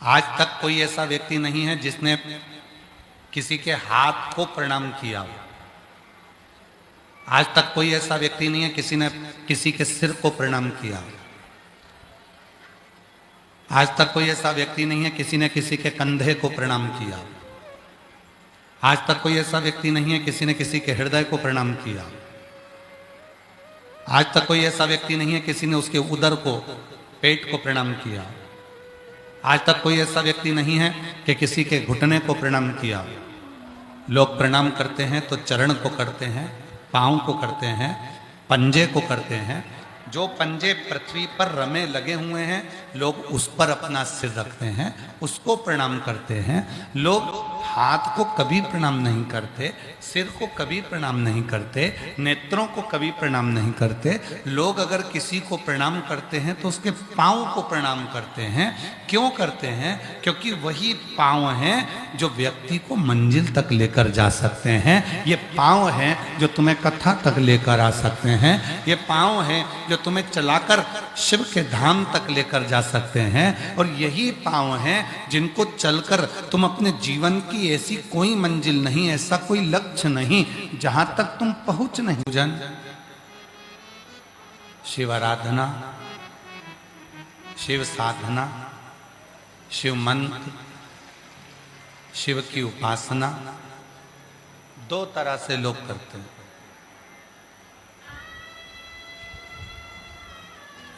आज तक कोई ऐसा व्यक्ति नहीं है जिसने किसी के हाथ को प्रणाम किया हो। आज तक कोई ऐसा व्यक्ति नहीं है किसी ने किसी के सिर को प्रणाम किया हो। आज तक कोई ऐसा व्यक्ति नहीं है किसी ने किसी के कंधे को प्रणाम किया। आज तक कोई ऐसा व्यक्ति नहीं है किसी ने किसी के हृदय को प्रणाम किया। आज तक कोई ऐसा व्यक्ति नहीं है किसी ने उसके उदर को, पेट को प्रणाम किया। आज तक कोई ऐसा व्यक्ति नहीं है कि किसी के घुटने को प्रणाम किया। लोग प्रणाम करते हैं तो चरण को करते हैं, पाँव को करते हैं, पंजे को करते हैं। जो पंजे पृथ्वी पर रमे लगे हुए हैं लोग उस पर अपना सिर रखते हैं, उसको प्रणाम करते हैं। लोग हाथ को कभी प्रणाम नहीं करते, सिर को कभी प्रणाम नहीं करते, नेत्रों को कभी प्रणाम नहीं करते। लोग अगर किसी को प्रणाम करते हैं तो उसके पाँव को प्रणाम करते हैं। क्यों करते हैं? क्योंकि वही पाँव हैं जो व्यक्ति को मंजिल तक लेकर जा सकते हैं। ये पाँव हैं जो तुम्हें कथा तक लेकर आ सकते हैं। ये पाँव हैं जो तुम्हें चलाकर शिव के धाम तक लेकर जा सकते हैं। और यही पाँव हैं जिनको चलकर तुम अपने जीवन की ऐसी कोई मंजिल नहीं, ऐसा कोई लक्ष्य नहीं जहां तक तुम पहुंच नहीं। पूजन, शिव आराधना, शिव साधना, शिव मंत्र, शिव की उपासना दो तरह से लोग करते हैं।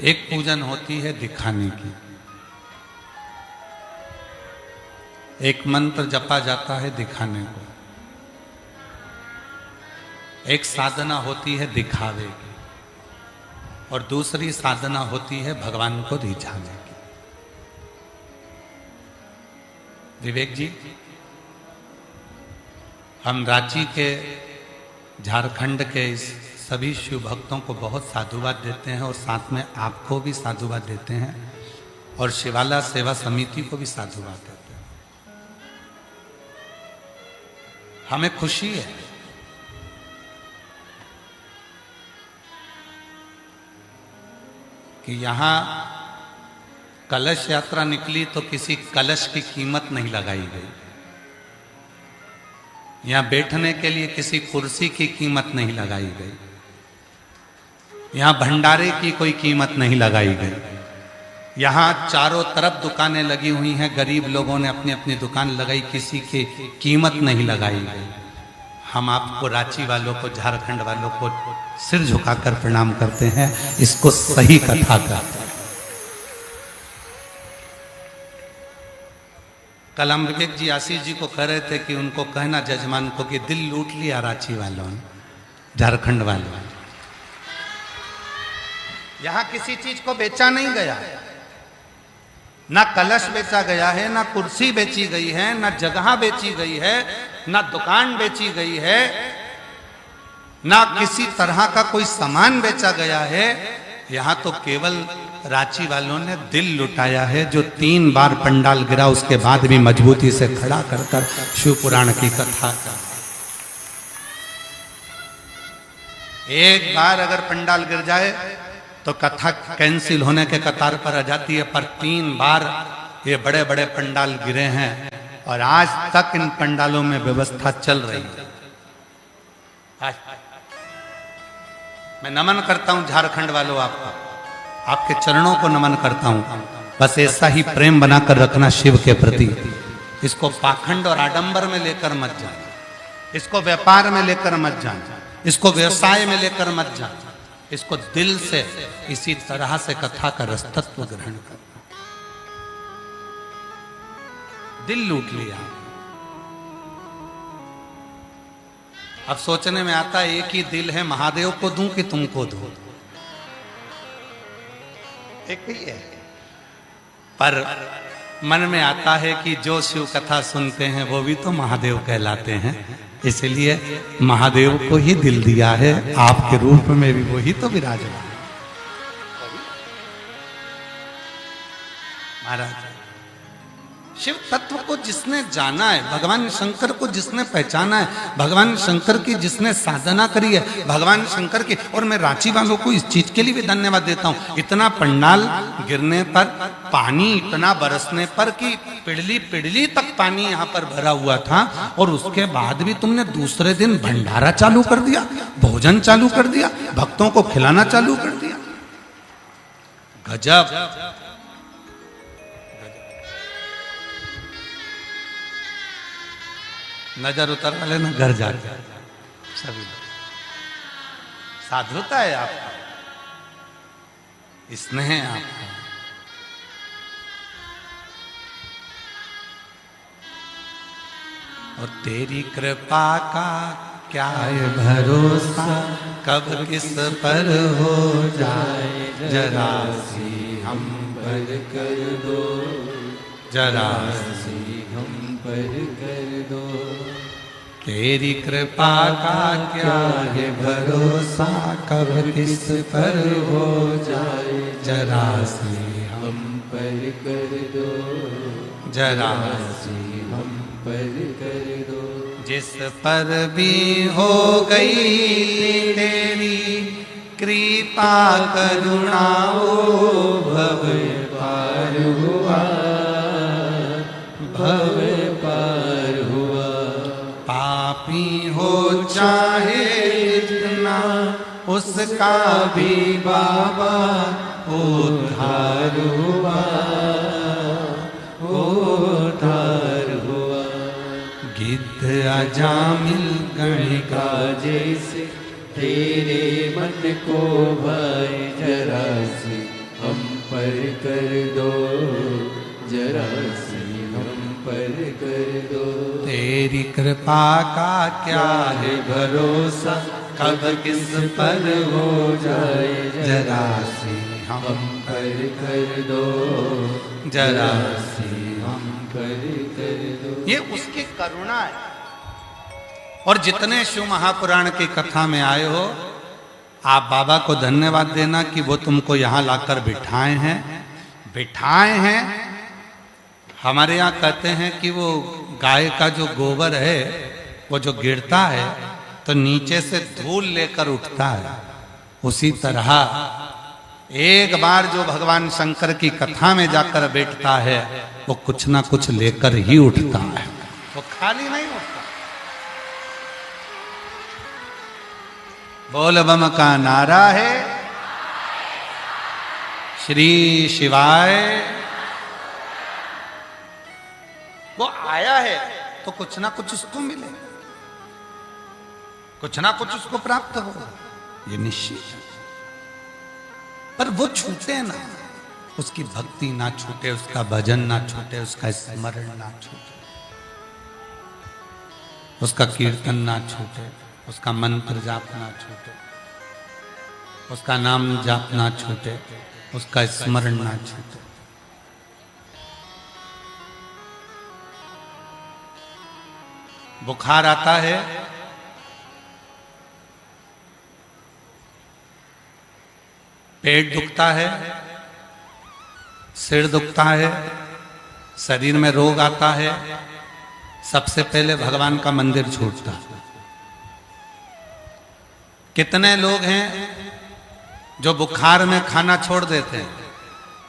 एक पूजन होती है दिखाने की, एक मंत्र जपा जाता है दिखाने को, एक साधना होती है दिखावे की, और दूसरी साधना होती है भगवान को रिझाने की। विवेक जी, हम रांची के, झारखंड के इस सभी शिव भक्तों को बहुत साधुवाद देते हैं और साथ में आपको भी साधुवाद देते हैं और शिवाला सेवा समिति को भी साधुवाद देते हैं। हमें खुशी है कि यहां कलश यात्रा निकली तो किसी कलश की कीमत नहीं लगाई गई। यहां बैठने के लिए किसी कुर्सी की कीमत नहीं लगाई गई। यहां भंडारे की कोई कीमत नहीं लगाई गई। यहां चारों तरफ दुकानें लगी हुई हैं, गरीब लोगों ने अपनी अपनी दुकान लगाई, किसी की कीमत नहीं लगाई गई। हम आपको, रांची वालों को, झारखंड वालों को सिर झुकाकर प्रणाम करते हैं। इसको सही कथा कहते हैं। कल हम विवेक जी, आशीष जी को कह रहे थे कि उनको कहना जजमान को कि दिल लूट लिया रांची वालों ने, झारखंड वालों ने। यहां किसी चीज को बेचा नहीं गया, ना कलश बेचा गया है, ना कुर्सी बेची गई है, ना जगह बेची गई है, ना दुकान बेची गई है, ना किसी तरह का कोई सामान बेचा गया है। यहां तो केवल रांची वालों ने दिल लुटाया है, जो 3 बार पंडाल गिरा उसके बाद भी मजबूती से खड़ा कर कर शिव पुराण की कथा का। एक बार अगर पंडाल गिर जाए तो कथा कैंसिल होने के कतार पर आ जाती है, पर 3 बार ये बड़े बड़े पंडाल गिरे हैं और आज तक इन पंडालों में व्यवस्था चल रही है। मैं नमन करता हूं झारखंड वालों, आपका, आपके चरणों को नमन करता हूं। बस ऐसा ही प्रेम बनाकर रखना शिव के प्रति। इसको पाखंड और आडंबर में लेकर मत जाना, इसको व्यापार में लेकर मत जाना, इसको व्यवसाय में लेकर मत जाना। इसको दिल से इसी तरह से कथा का रसतत्व ग्रहण करना। दिल लूट लिया। अब सोचने में आता है एक ही दिल है, महादेव को दूं कि तुमको दूं? एक ही है। पर मन में आता है कि जो शिव कथा सुनते हैं वो भी तो महादेव कहलाते हैं, इसलिए महादेव को ही दिल दिया है। आपके रूप में भी वही तो विराजमान। महाराज शिव तत्व को जिसने जाना है, भगवान शंकर को जिसने पहचाना है, भगवान शंकर की जिसने साधना करी है, भगवान शंकर की, और मैं रांची वालों को इस चीज के लिए भी धन्यवाद देता हूं, इतना पंडाल गिरने पर, पानी इतना बरसने पर कि पिड़ली पिड़ली तक पानी यहां पर भरा हुआ था, और उसके बाद भी तुमने दूसरे दिन भंडारा चालू कर दिया, भोजन चालू कर दिया, भक्तों को खिलाना चालू कर दिया। गजब। नजर उतर वाले ना घर जाते सभी लोग। साधुता है आपका, स्नेह है आपका। और तेरी कृपा का क्या है भरोसा, कब किस पर हो जाए, जरा सी हम पर कर दो, जरा सी हम पर कर दो। तेरी कृपा का क्या है भरोसा, कब किस पर हो जाए, जरा सी हम पर कर दो, जरा सी हम पर कर दो। जिस पर भी हो गई तेरी कृपा करुणा, वो भव पार हुआ, भव पार हुआ। पापी हो चाहे जितना, उसका भी बाबा उद्धार हुआ, उद्धार हुआ। गिद्ध अजामिल गणिका जैसे तेरे मन को भाई, जरा सी हम पर कर दो, जरा सी हम पर कर दो। तेरी कृपा का क्या है भरोसा, कब किस पर हो जाए, जरा सी हम पर कर दो, जरा सी हम पर कर दो। ये उसकी करुणा है। और जितने शिव महापुराण की कथा में आए हो, आप बाबा को धन्यवाद देना कि वो तुमको यहाँ लाकर बिठाए हैं, बिठाए हैं। हमारे यहाँ कहते हैं कि वो गाय का जो गोबर है, वो जो गिरता है तो नीचे से धूल लेकर उठता है, उसी तरह एक बार जो भगवान शंकर की कथा में जाकर बैठता है, वो कुछ ना कुछ लेकर ही उठता है, वो खाली नहीं उठता। बोल बम का नारा है, श्री शिवाय। वो आया है तो कुछ ना कुछ उसको मिले, कुछ ना कुछ उसको प्राप्त हो, ये निश्चित है। पर वो छूटे ना, उसकी भक्ति ना छूटे, उसका भजन ना छूटे, उसका स्मरण ना छूटे, उसका कीर्तन ना छूटे, उसका मंत्र जाप ना छूटे, उसका नाम जाप ना छूटे, उसका स्मरण ना छूटे। बुखार आता है, पेट दुखता है, सिर दुखता है, शरीर में रोग आता है, सबसे पहले भगवान का मंदिर छूटता है। कितने लोग हैं जो बुखार में खाना छोड़ देते हैं,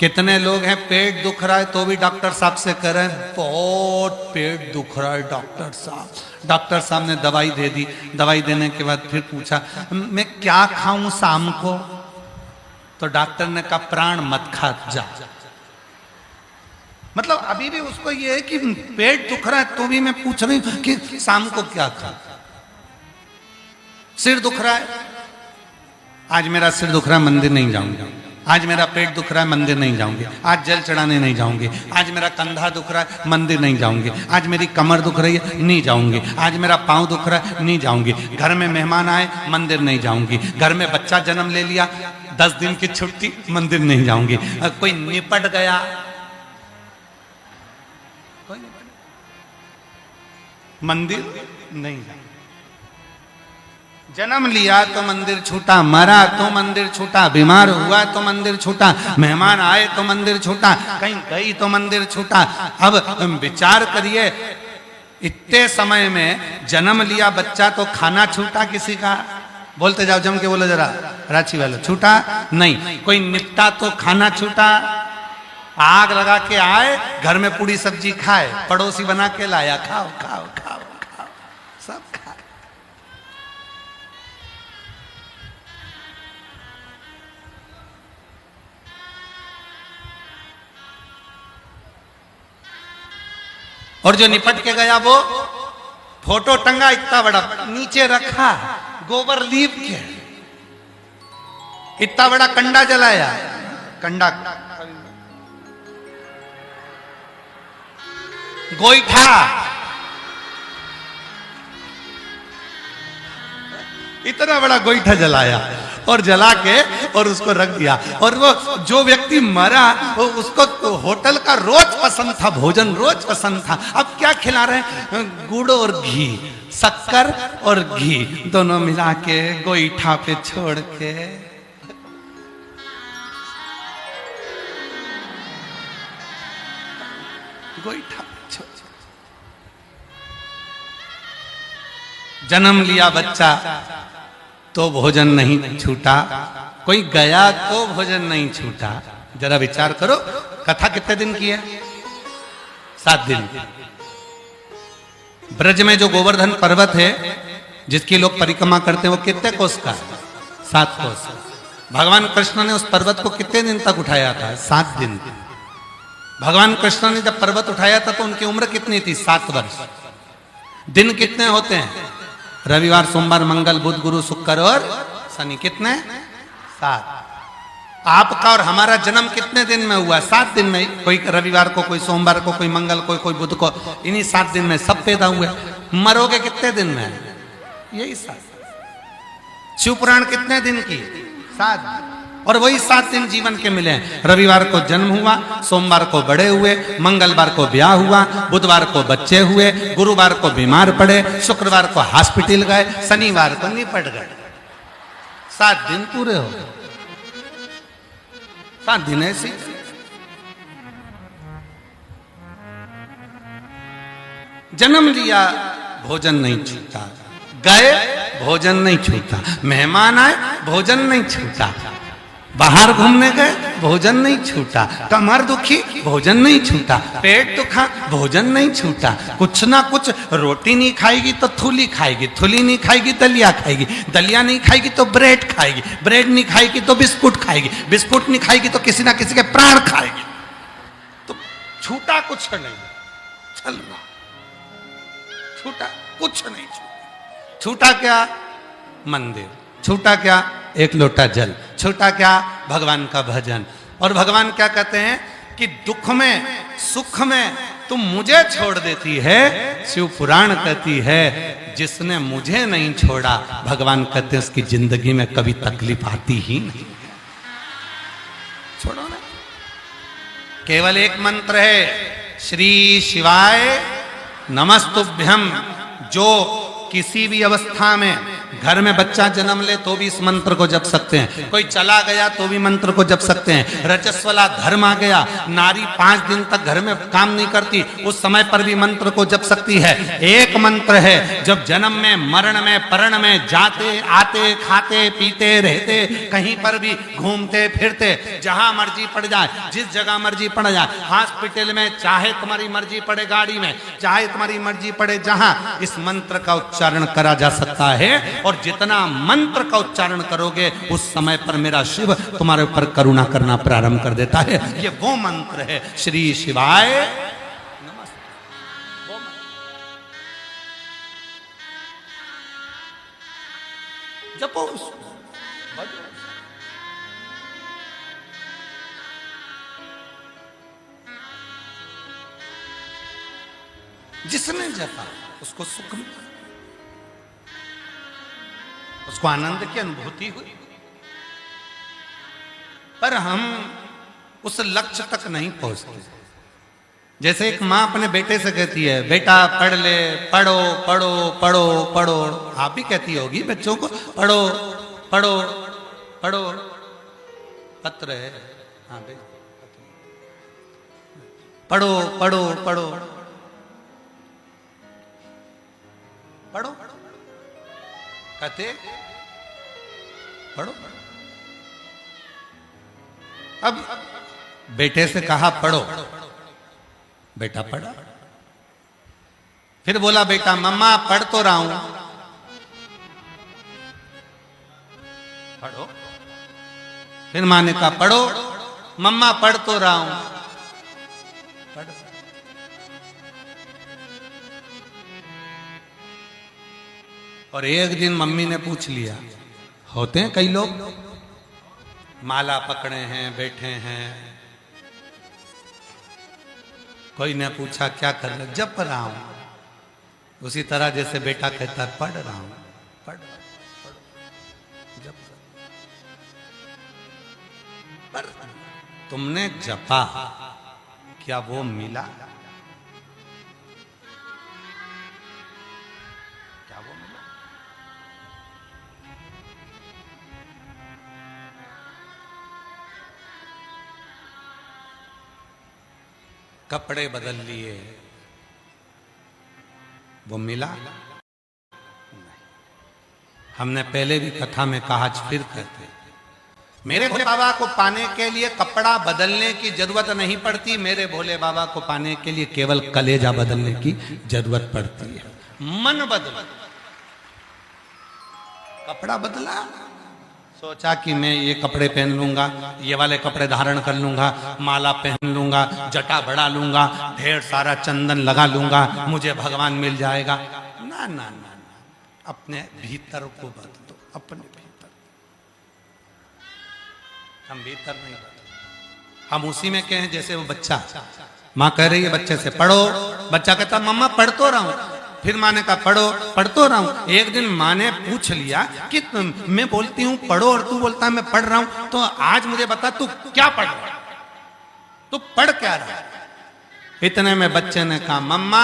कितने लोग हैं पेट दुख रहा है तो भी डॉक्टर साहब से कह रहे हैं बहुत पेट दुख रहा है डॉक्टर साहब। डॉक्टर साहब ने दवाई दे दी, दवाई देने के बाद फिर पूछा मैं क्या खाऊं शाम को, तो डॉक्टर ने कहा प्राण मत खा जा। मतलब अभी भी उसको ये है कि पेट दुख रहा है तो भी मैं पूछ रही हूं कि शाम को क्या खाऊं। सिर दुख रहा है, आज मेरा सिर दुख रहा है मंदिर नहीं जाऊंगा, आज मेरा पेट दुख रहा है मंदिर नहीं जाऊंगी, आज जल चढ़ाने नहीं जाऊंगी, आज मेरा कंधा दुख रहा है मंदिर नहीं जाऊंगी, आज मेरी कमर दुख रही है नहीं जाऊंगी, आज मेरा पांव दुख रहा है नहीं जाऊंगी, घर में मेहमान आए मंदिर नहीं जाऊंगी, घर में बच्चा जन्म ले लिया 10 दिन की छुट्टी मंदिर नहीं जाऊंगी, कोई निपट गया, कोई मंदिर नहीं जाऊंगी। जन्म लिया तो मंदिर छूटा, मरा तो मंदिर छूटा, बीमार हुआ तो मंदिर छूटा, मेहमान आए तो मंदिर छूटा, कहीं गई तो मंदिर छूटा। अब विचार करिए, इतने समय में जन्म लिया बच्चा तो खाना छूटा किसी का? बोलते जाओ, जम के बोलो जरा, रांची वाले, छूटा नहीं। कोई निपटा तो खाना छूटा? आग लगा के आए, घर में पूरी सब्जी खाए, पड़ोसी बना के लाया, खाओ खाओ खाओ खाओ, सब खाए। और जो निपट के गया वो फोटो टंगा इतना बड़ा, नीचे रखा गोबर लीप के, इतना बड़ा कंडा जलाया, कंडा गोईठा, इतना बड़ा गोईठा जलाया और जला के और उसको रख दिया। और वो जो व्यक्ति मरा वो उसको तो होटल का रोज पसंद था, भोजन रोज पसंद था। अब क्या खिला रहे हैं? गुड़ और घी, शक्कर और घी दोनों मिला के गोईठा पे छोड़ के। गोईठा पे छोड़, जन्म लिया बच्चा तो भोजन नहीं छूटा, कोई गया तो भोजन नहीं छूटा। जरा विचार करो, कथा कितने दिन की है? 7 दिन। ब्रज में जो गोवर्धन पर्वत है जिसकी लोग परिक्रमा करते हैं वो कितने कोस का? 7 कोस। भगवान कृष्ण ने उस पर्वत को कितने दिन तक उठाया था? 7 दिन। भगवान कृष्ण ने जब पर्वत उठाया था तो उनकी उम्र कितनी थी? 7 वर्ष। दिन कितने होते हैं? रविवार, सोमवार, मंगल, बुध, गुरु, शुक्र और शनि। कितने? 7। आपका और हमारा जन्म कितने दिन में हुआ? 7 दिन में। कोई रविवार को, कोई सोमवार को, कोई मंगल को, कोई बुध को, इन्हीं 7 दिन में सब पैदा हुए। मरोगे कितने दिन में? यही 7। शिव पुराण कितने दिन की? 7। और वही 7 दिन जीवन के मिले हैं। रविवार को जन्म हुआ, सोमवार को बड़े हुए, मंगलवार को ब्याह हुआ, बुधवार को बच्चे हुए, गुरुवार को बीमार पड़े, शुक्रवार को हॉस्पिटल गए, शनिवार को निपट गए। 7 दिन पूरे हो गए। 7 दिन ऐसे। जन्म लिया भोजन नहीं छूटा, गए भोजन नहीं छूटा, मेहमान आए भोजन नहीं छूटा, बाहर घूमने गए भोजन नहीं छूटा, कमर दुखी भोजन नहीं छूटा, पेट दुखा भोजन नहीं छूटा। कुछ ना कुछ, रोटी नहीं खाएगी तो थूली खाएगी, थूली नहीं खाएगी दलिया खाएगी, दलिया नहीं खाएगी तो ब्रेड खाएगी, ब्रेड नहीं खाएगी तो बिस्कुट खाएगी, बिस्कुट नहीं खाएगी तो किसी ना किसी के प्राण खाएगी। तो छूटा कुछ नहीं, चल रहा, छूटा कुछ नहीं। छूटा क्या? मंदिर। छूटा क्या? एक लोटा जल। छूटा क्या? भगवान का भजन। और भगवान क्या कहते हैं कि दुख में, सुख में तुम मुझे छोड़ देती है। शिव पुराण कहती है जिसने मुझे नहीं छोड़ा, भगवान कहते हैं उसकी जिंदगी में कभी तकलीफ आती ही नहीं। छोड़ो ना। केवल एक मंत्र है, श्री शिवाय नमस्तुभ्यम। जो किसी भी अवस्था में, घर में बच्चा जन्म ले तो भी इस मंत्र को जप सकते हैं, कोई चला गया तो भी मंत्र को जप सकते हैं, रजस्वला धर्म आ गया, नारी 5 दिन तक घर में काम नहीं करती, उस समय पर भी मंत्र को जप सकती है। एक मंत्र है, जब जन्म में, मरण में, परण में, जाते आते, खाते पीते रहते, कहीं पर भी घूमते फिरते, जहां मर्जी पड़ जाए, जिस जगह मर्जी पड़ जाए, हॉस्पिटल में, चाहे तुम्हारी मर्जी पड़े गाड़ी में, चाहे तुम्हारी मर्जी पड़े जहां, इस मंत्र का उच्चारण करा जा सकता है। और जितना मंत्र का उच्चारण करोगे उस समय पर मेरा शिव तुम्हारे ऊपर करुणा करना प्रारंभ कर देता है। ये वो मंत्र है, श्री शिवाय नमस्ते। जपो उसको, जिसने जपा उसको सुख मिला, उसको आनंद की अनुभूति हुई। पर हम उस लक्ष्य तक नहीं पहुंचते। जैसे एक माँ अपने बेटे से कहती है, बेटा पढ़ ले, पढ़ो पढ़ो पढ़ो पढ़ो। आप भी कहती होगी बच्चों को, पढ़ो पढ़ो पढ़ो। पत्र है, हाँ भाई, पढ़ो पढ़ो पढ़ो पढ़ो, कहते पढ़ो। अब बेटे से कहा पढ़ो, बेटा पढ़ा। फिर बोला बेटा मम्मा पढ़ तो रहा हूं, पढ़ो। फिर माँ ने कहा पढ़ो, मम्मा पढ़ तो रहा हूं, पढ़ो। और एक दिन मम्मी ने पूछ लिया, होते हैं कई लोग माला पकड़े हैं, बैठे हैं, कोई ने पूछा क्या कर रहे, जप रहा हूं। उसी तरह जैसे बेटा कहता है पढ़ रहा हूं, पढ़ जप। पर तुमने जपा, क्या वो मिला? क्या वो मिला? कपड़े बदल लिए, वो मिला? नहीं। हमने पहले भी कथा में कहा, आज फिर कहते, मेरे भोले बाबा को पाने के लिए कपड़ा बदलने की जरूरत नहीं पड़ती, मेरे भोले बाबा को पाने के लिए केवल कलेजा बदलने की जरूरत पड़ती है। मन बदला, कपड़ा बदला, सोचा कि मैं ये कपड़े पहन लूंगा, ये वाले कपड़े धारण कर लूंगा, माला पहन लूंगा, जटा बढ़ा लूंगा, ढेर सारा चंदन लगा लूंगा, मुझे भगवान मिल जाएगा। ना ना ना ना, अपने भीतर को बदलो, अपने भीतर। हम भीतर नहीं बदल, हम उसी में कहें जैसे वो बच्चा, माँ कह रही है बच्चे से पढ़ो, बच्चा कहता मम्मा पढ़ तो रहा हूं। फिर माँ ने कहा पढ़ो, पढ़ तो रहा हूं। एक दिन माँ ने पूछ लिया कि मैं बोलती हूं पढ़ो और तू बोलता है मैं पढ़ रहा हूं, तो आज मुझे बता तू क्या पढ़ रहा है, तू पढ़ क्या रहा है? इतने में बच्चे ने कहा मम्मा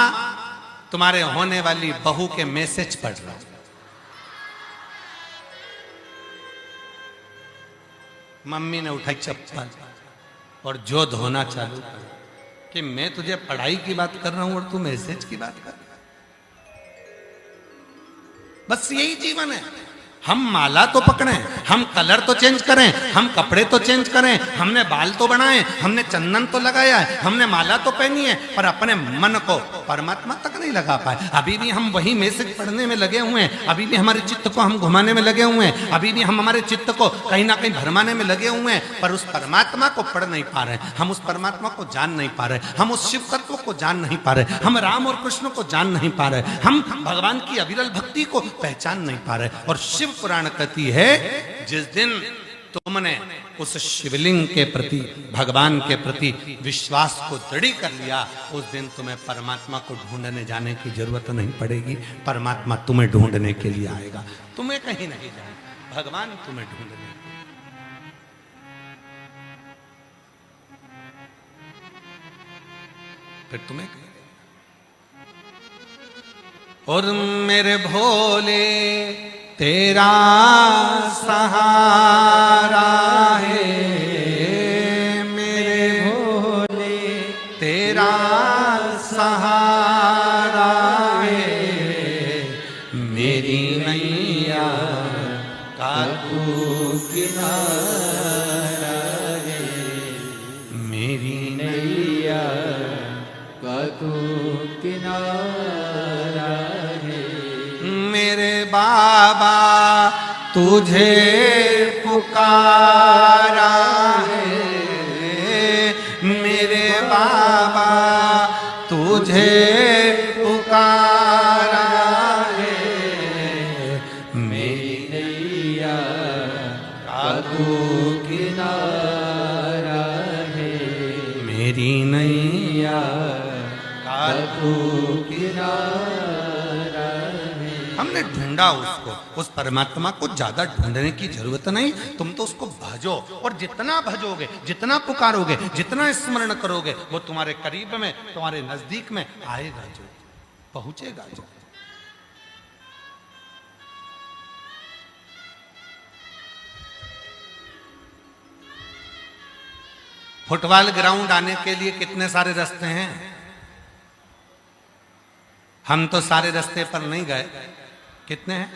तुम्हारे होने वाली बहू के मैसेज पढ़ रहा हूं। मम्मी ने उठाई चप्पल और जो धोना चालू कर कि मैं तुझे पढ़ाई की बात कर रहा हूं और तू मैसेज की बात कर रहा है। बस यही जीवन है। हम माला तो पकड़ें, हम कलर तो चेंज करें, हम कपड़े तो चेंज करें, हमने बाल तो बनाए, हमने चंदन तो लगाया है, हमने माला तो पहनी है, पर अपने मन को परमात्मा तक नहीं लगा पाए। अभी भी हम वही मैसेज पढ़ने में लगे हुए हैं, अभी भी हमारे चित्त को हम घुमाने में लगे हुए हैं, अभी भी हम हमारे चित्त को कहीं ना कहीं भरमाने में लगे हुए हैं, पर उस परमात्मा को पढ़ नहीं पा रहे, हम उस परमात्मा को जान नहीं पा रहे, हम उस शिव तत्व को जान नहीं पा रहे, हम राम और कृष्ण को जान नहीं पा रहे, हम भगवान की अविरल भक्ति को पहचान नहीं पा रहे। और शिव पुराण कहती है जिस दिन तुमने उस शिवलिंग के प्रति, भगवान के प्रति विश्वास को दृढ़ कर लिया, उस दिन तुम्हें परमात्मा को ढूंढने जाने की जरूरत नहीं पड़ेगी। परमात्मा तुम्हें ढूंढने के लिए आएगा, तुम्हें कहीं नहीं जाना, भगवान तुम्हें ढूंढने। फिर तुम्हें और मेरे भोले तेरा सहारा है, मेरे भोले तेरा सहारा है, मेरी नैया का तू किनारा है, मेरी नैया का तू किनारा है। मेरे बाबा तुझे पुकारा है, मेरे बाबा तुझे पुकारा है, मेरी नैया का तू किनारा है, मेरी नैया का तू किनारा है। तुमने ढूंढा उसको, उस परमात्मा को ज्यादा ढूंढने की जरूरत नहीं, तुम तो उसको भजो, और जितना भजोगे, जितना पुकारोगे, जितना स्मरण करोगे, वो तुम्हारे करीब में, तुम्हारे नजदीक में आएगा, जो पहुंचेगा जो। फुटबॉल ग्राउंड आने के लिए कितने सारे रास्ते हैं, हम तो सारे रास्ते पर नहीं गए। कितने हैं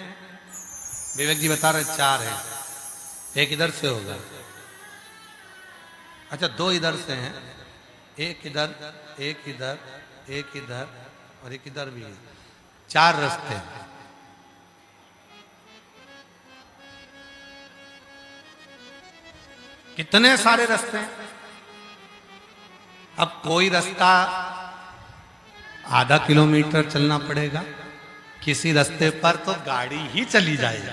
विवेक जी बता रहे? 4 है, एक इधर से होगा, अच्छा 2 इधर से हैं, एक इधर, एक इधर, एक इधर और एक इधर भी है, 4 रास्ते हैं। कितने सारे रास्ते हैं। अब कोई रास्ता आधा किलोमीटर चलना पड़ेगा, किसी रास्ते पर तो गाड़ी ही चली जाएगी,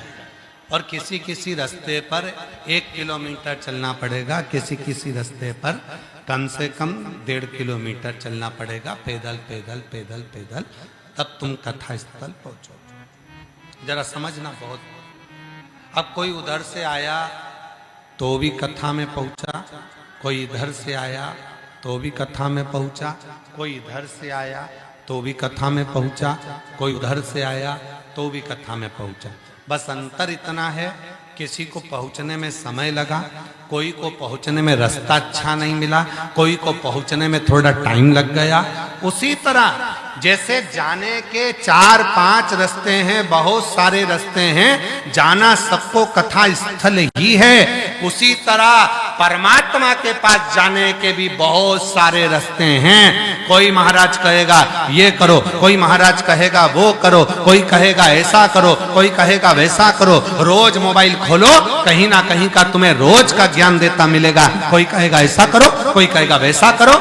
और किसी किसी रास्ते पर 1 किलोमीटर चलना पड़ेगा, किसी किसी रास्ते पर कम से कम 1.5 किलोमीटर चलना पड़ेगा, पैदल पैदल पैदल पैदल, तब तुम कथा स्थल पहुंचो। जरा समझना बहुत। अब कोई उधर से आया तो भी कथा में पहुंचा, कोई इधर से आया तो भी कथा में पहुंचा, कोई इधर से आया तो भी कथा में पहुंचा, कोई उधर से आया तो भी कथा में पहुंचा। बस अंतर इतना है, किसी को पहुंचने में समय लगा, कोई को पहुंचने में रास्ता अच्छा नहीं मिला, कोई को पहुंचने में थोड़ा टाइम लग गया। उसी तरह जैसे जाने के 4-5 रास्ते हैं, बहुत सारे रास्ते हैं, जाना सबको कथा स्थल ही है, उसी तरह परमात्मा के पास जाने के भी बहुत सारे रास्ते हैं। कोई महाराज कहेगा ये करो, कोई महाराज कहेगा वो करो, कोई कहेगा ऐसा करो, कोई कहेगा वैसा करो। रोज मोबाइल खोलो, कहीं ना कहीं का तुम्हें रोज का ज्ञान देता मिलेगा। कोई कहेगा ऐसा करो, कोई कहेगा वैसा करो।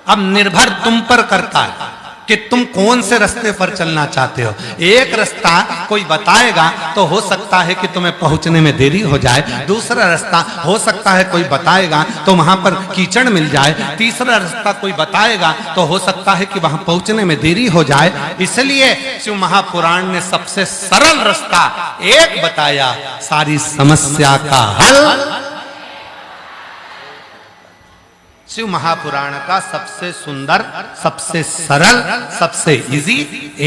अब निर्भर तुम पर करता है कि तुम कौन से रास्ते पर चलना चाहते हो। एक रास्ता कोई बताएगा तो हो सकता है कि तुम्हें पहुंचने में देरी हो जाए, दूसरा रास्ता हो सकता है कोई बताएगा तो वहां पर कीचड़ मिल जाए, तीसरा रास्ता कोई बताएगा तो हो सकता है कि वहां पहुंचने में देरी हो जाए। इसलिए शिव महापुराण ने सबसे सरल रास्ता एक बताया, सारी समस्या का हल। शिव महापुराण का सबसे सुंदर, सबसे सरल, सबसे इजी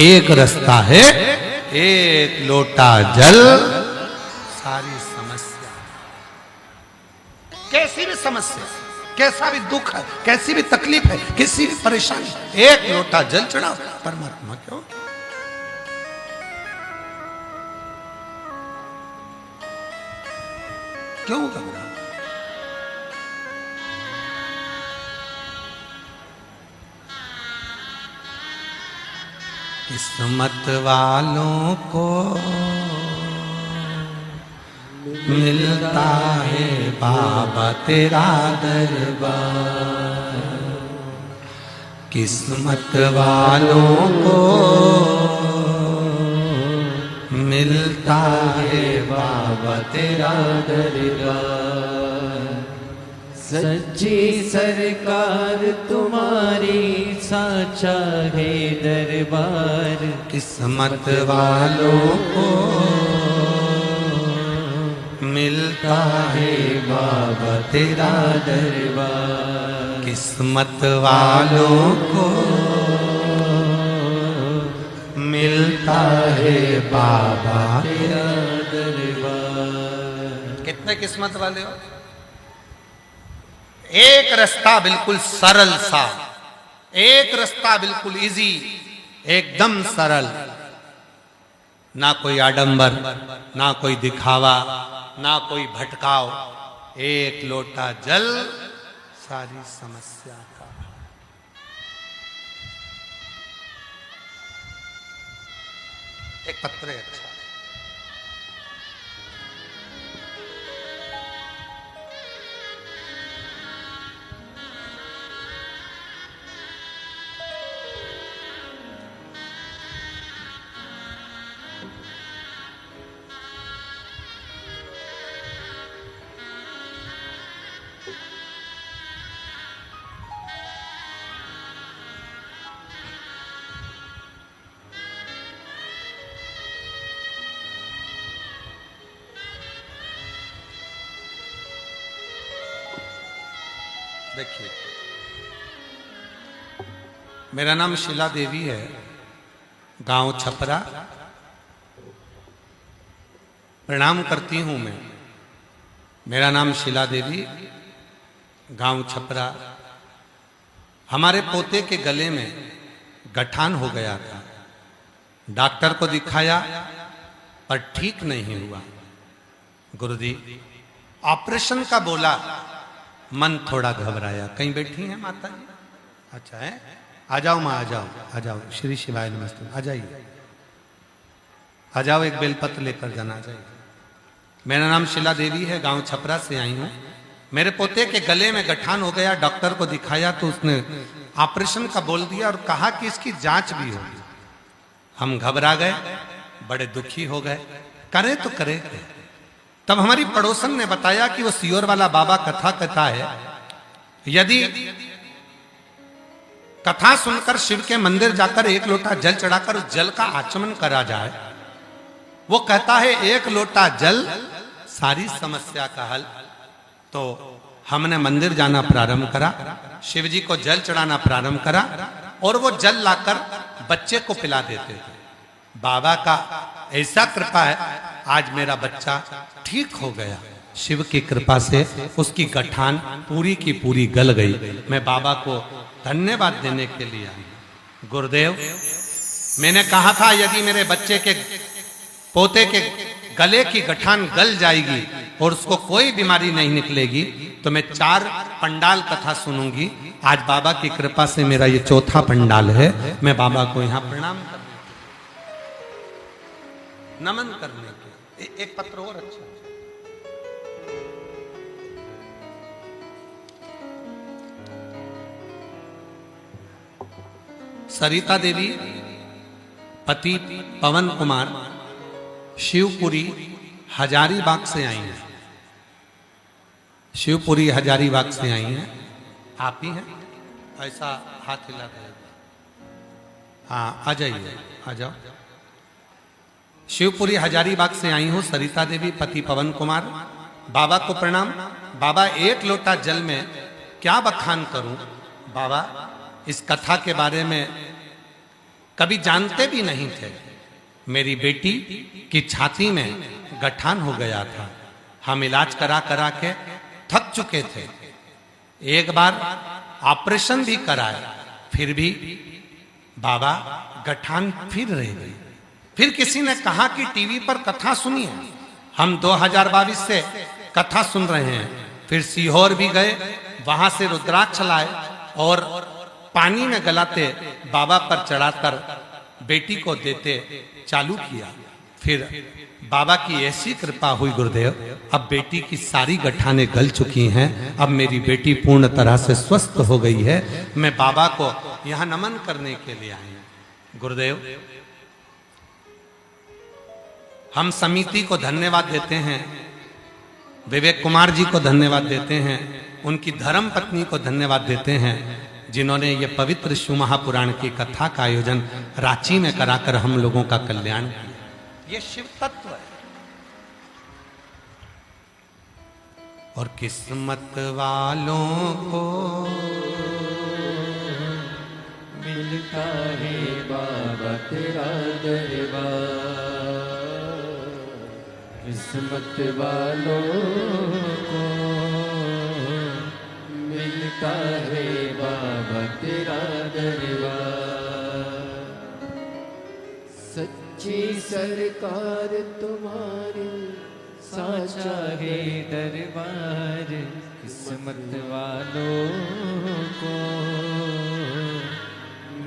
एक रास्ता है, एक लोटा जल सारी समस्या। कैसी भी समस्या, कैसा भी दुख है, कैसी भी तकलीफ है, किसी भी परेशानी, एक लोटा जल चढ़ाओ परमात्मा। क्यों क्यों घबरा? किस्मत वालों को मिलता है बाबा तेरा दरबार, किस्मत वालों को मिलता है बाबा तेरा दरबार। सच्ची सरकार तुम्हारी साचा है दरबार, किस्मत वालों को मिलता है बाबा तेरा दरबार, किस्मत वालों को मिलता है बाबा तेरा दरबार। कितने किस्मत वाले हो? एक रास्ता बिल्कुल सरल सा, एक रास्ता बिल्कुल इजी, एकदम सरल, ना कोई आडंबर, ना कोई दिखावा, ना कोई भटकाव, एक लोटा जल सारी समस्या का। एक पत्र है अच्छा, देखिए, मेरा नाम शीला देवी है, गांव छपरा। प्रणाम करती हूं मैं। मेरा नाम शीला देवी, गांव छपरा। हमारे पोते के गले में गठान हो गया था। डॉक्टर को दिखाया पर ठीक नहीं हुआ। गुरुजी ऑपरेशन का बोला, मन थोड़ा घबराया। कहीं बैठी हैं माता जी? अच्छा है, आ जाओ माँ, आ जाओ, आ जाओ। श्री शिवाय नमस्ते, आ जाइए, आ जाओ। एक बेलपत्र लेकर जाना, आ जाइए। मेरा नाम शीला देवी है, गांव छपरा से आई हूं। मेरे पोते के गले में गठान हो गया। डॉक्टर को दिखाया तो उसने ऑपरेशन का बोल दिया और कहा कि इसकी जांच भी होगी। हम घबरा गए, बड़े दुखी हो गए। करे तो करे। तब हमारी पड़ोसन ने बताया कि वो सियोर वाला बाबा कथा कहता है, यदि कथा सुनकर शिव के मंदिर जाकर एक लोटा जल चढ़ाकर उस जल का आचमन करा जाए, वो कहता है एक लोटा जल सारी समस्या का हल। तो हमने मंदिर जाना प्रारंभ करा, शिव जी को जल चढ़ाना प्रारंभ करा और वो जल लाकर बच्चे को पिला देते थे। बाबा का ऐसा कृपा है, आज मेरा बच्चा ठीक हो गया। शिव की कृपा से उसकी गठान पूरी की पूरी गल गई। मैं बाबा को धन्यवाद देने के लिए आई। गुरुदेव, मैंने कहा था यदि मेरे बच्चे के पोते के गले की गठान गल जाएगी और उसको कोई बीमारी नहीं निकलेगी तो मैं 4 पंडाल कथा सुनूंगी। आज बाबा की कृपा से मेरा ये 4था पंडाल है। मैं बाबा को यहाँ प्रणाम करने नमन करने के। एक पत्र और अच्छा। सरिता देवी, पति पवन कुमार, शिवपुरी हजारीबाग से आई हैं। शिवपुरी हजारीबाग से आई हैं। आप ही हैं? ऐसा हाथ हिला दे। हाँ, आ जाइए, आ जाओ। शिवपुरी हजारीबाग से आई हूं। सरिता देवी, पति पवन कुमार। बाबा को प्रणाम। बाबा, एक लोटा जल में क्या बखान करूं? बाबा, इस कथा के बारे में कभी जानते भी नहीं थे। मेरी बेटी की छाती में गठान हो गया था। हम इलाज करा करा के थक चुके थे। एक बार ऑपरेशन भी कराए, फिर भी बाबा गठान फिर रह गई। फिर किसी ने कहा कि टीवी पर कथा सुनिए। हम 2022 से कथा सुन रहे हैं। फिर सीहोर भी गए, वहां से रुद्राक्ष लाए और पानी में गलाते बाबा पर चढ़ाकर बेटी को देते चालू किया। फिर बाबा की ऐसी कृपा हुई गुरुदेव, अब बेटी की सारी गठाने गल चुकी हैं। अब मेरी बेटी पूर्ण तरह से स्वस्थ हो गई है। मैं बाबा को यहाँ नमन करने के लिए आई हूं। गुरुदेव, हम समिति को धन्यवाद देते हैं, विवेक कुमार जी को धन्यवाद देते हैं, उनकी धर्म पत्नी को धन्यवाद देते हैं, जिन्होंने ये पवित्र शिव महापुराण की कथा का आयोजन रांची में कराकर हम लोगों का कल्याण किया। ये शिव तत्व है। और किस्मत वालों को मिलता है बाबा तेरा दरबार। किस्मत वालों को मिलता है बाबा तेरा दरबार। सच्ची सरकार तुम्हारी साचा है दरबार। किस्मत वालों को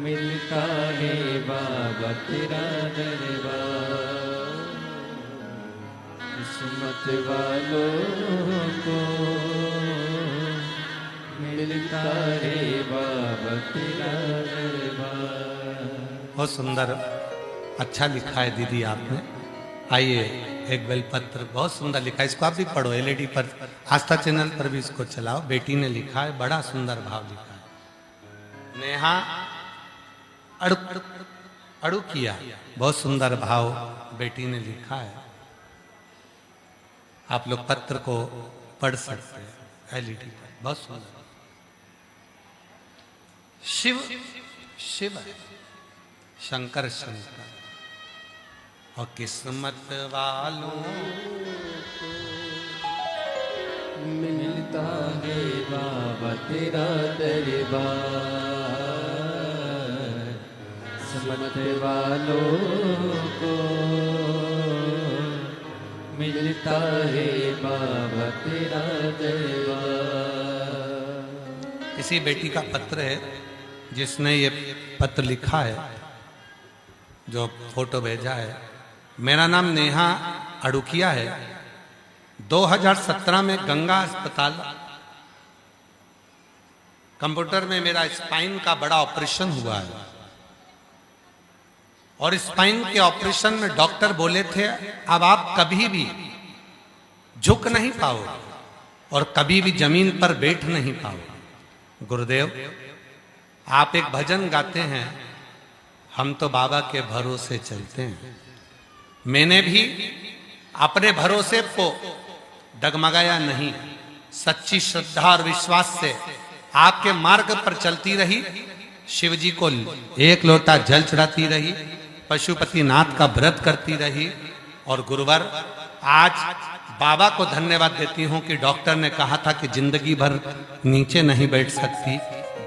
मिलता है बाबा तेरा दरबार। किस्मत वालों को मिलता है बाबा तेरा दरबार। बहुत सुंदर, अच्छा लिखा है दीदी आपने। आइए, एक बेलपत्र बहुत सुंदर लिखा है, इसको आप भी पढ़ो। एलईडी पर, आस्था चैनल पर भी इसको चलाओ। बेटी ने लिखा है, बड़ा सुंदर भाव लिखा है। नेहा अड़ू किया, बहुत सुंदर भाव बेटी ने लिखा है। आप लोग पत्र को पढ़ सकते हैं एलईडी पर, बहुत सुंदर। शिव शिव है, शंकर शंकर। और किस्मत वालों मिलता है बाबा तेरा दरबार, किस्मत वालों को मिलता है बाबा तेरा दरबार। किसी बेटी का पत्र है जिसने ये पत्र लिखा है, जो फोटो भेजा है। मेरा नाम नेहा अड़ुकिया है। 2017 में गंगा अस्पताल कंप्यूटर में मेरा स्पाइन का बड़ा ऑपरेशन हुआ है, और स्पाइन के ऑपरेशन में डॉक्टर बोले थे अब आप कभी भी झुक नहीं पाओगे और कभी भी जमीन पर बैठ नहीं पाओगे। गुरुदेव, आप एक भजन गाते हैं, हम तो बाबा के भरोसे चलते हैं। मैंने भी अपने भरोसे को डगमगाया नहीं, सच्ची श्रद्धा और विश्वास से आपके मार्ग पर चलती रही। शिव जी को एक लोटा जल चढ़ाती रही, पशुपतिनाथ का व्रत करती रही। और गुरुवर, आज बाबा को धन्यवाद देती हूं कि डॉक्टर ने कहा था कि जिंदगी भर नीचे नहीं बैठ सकती,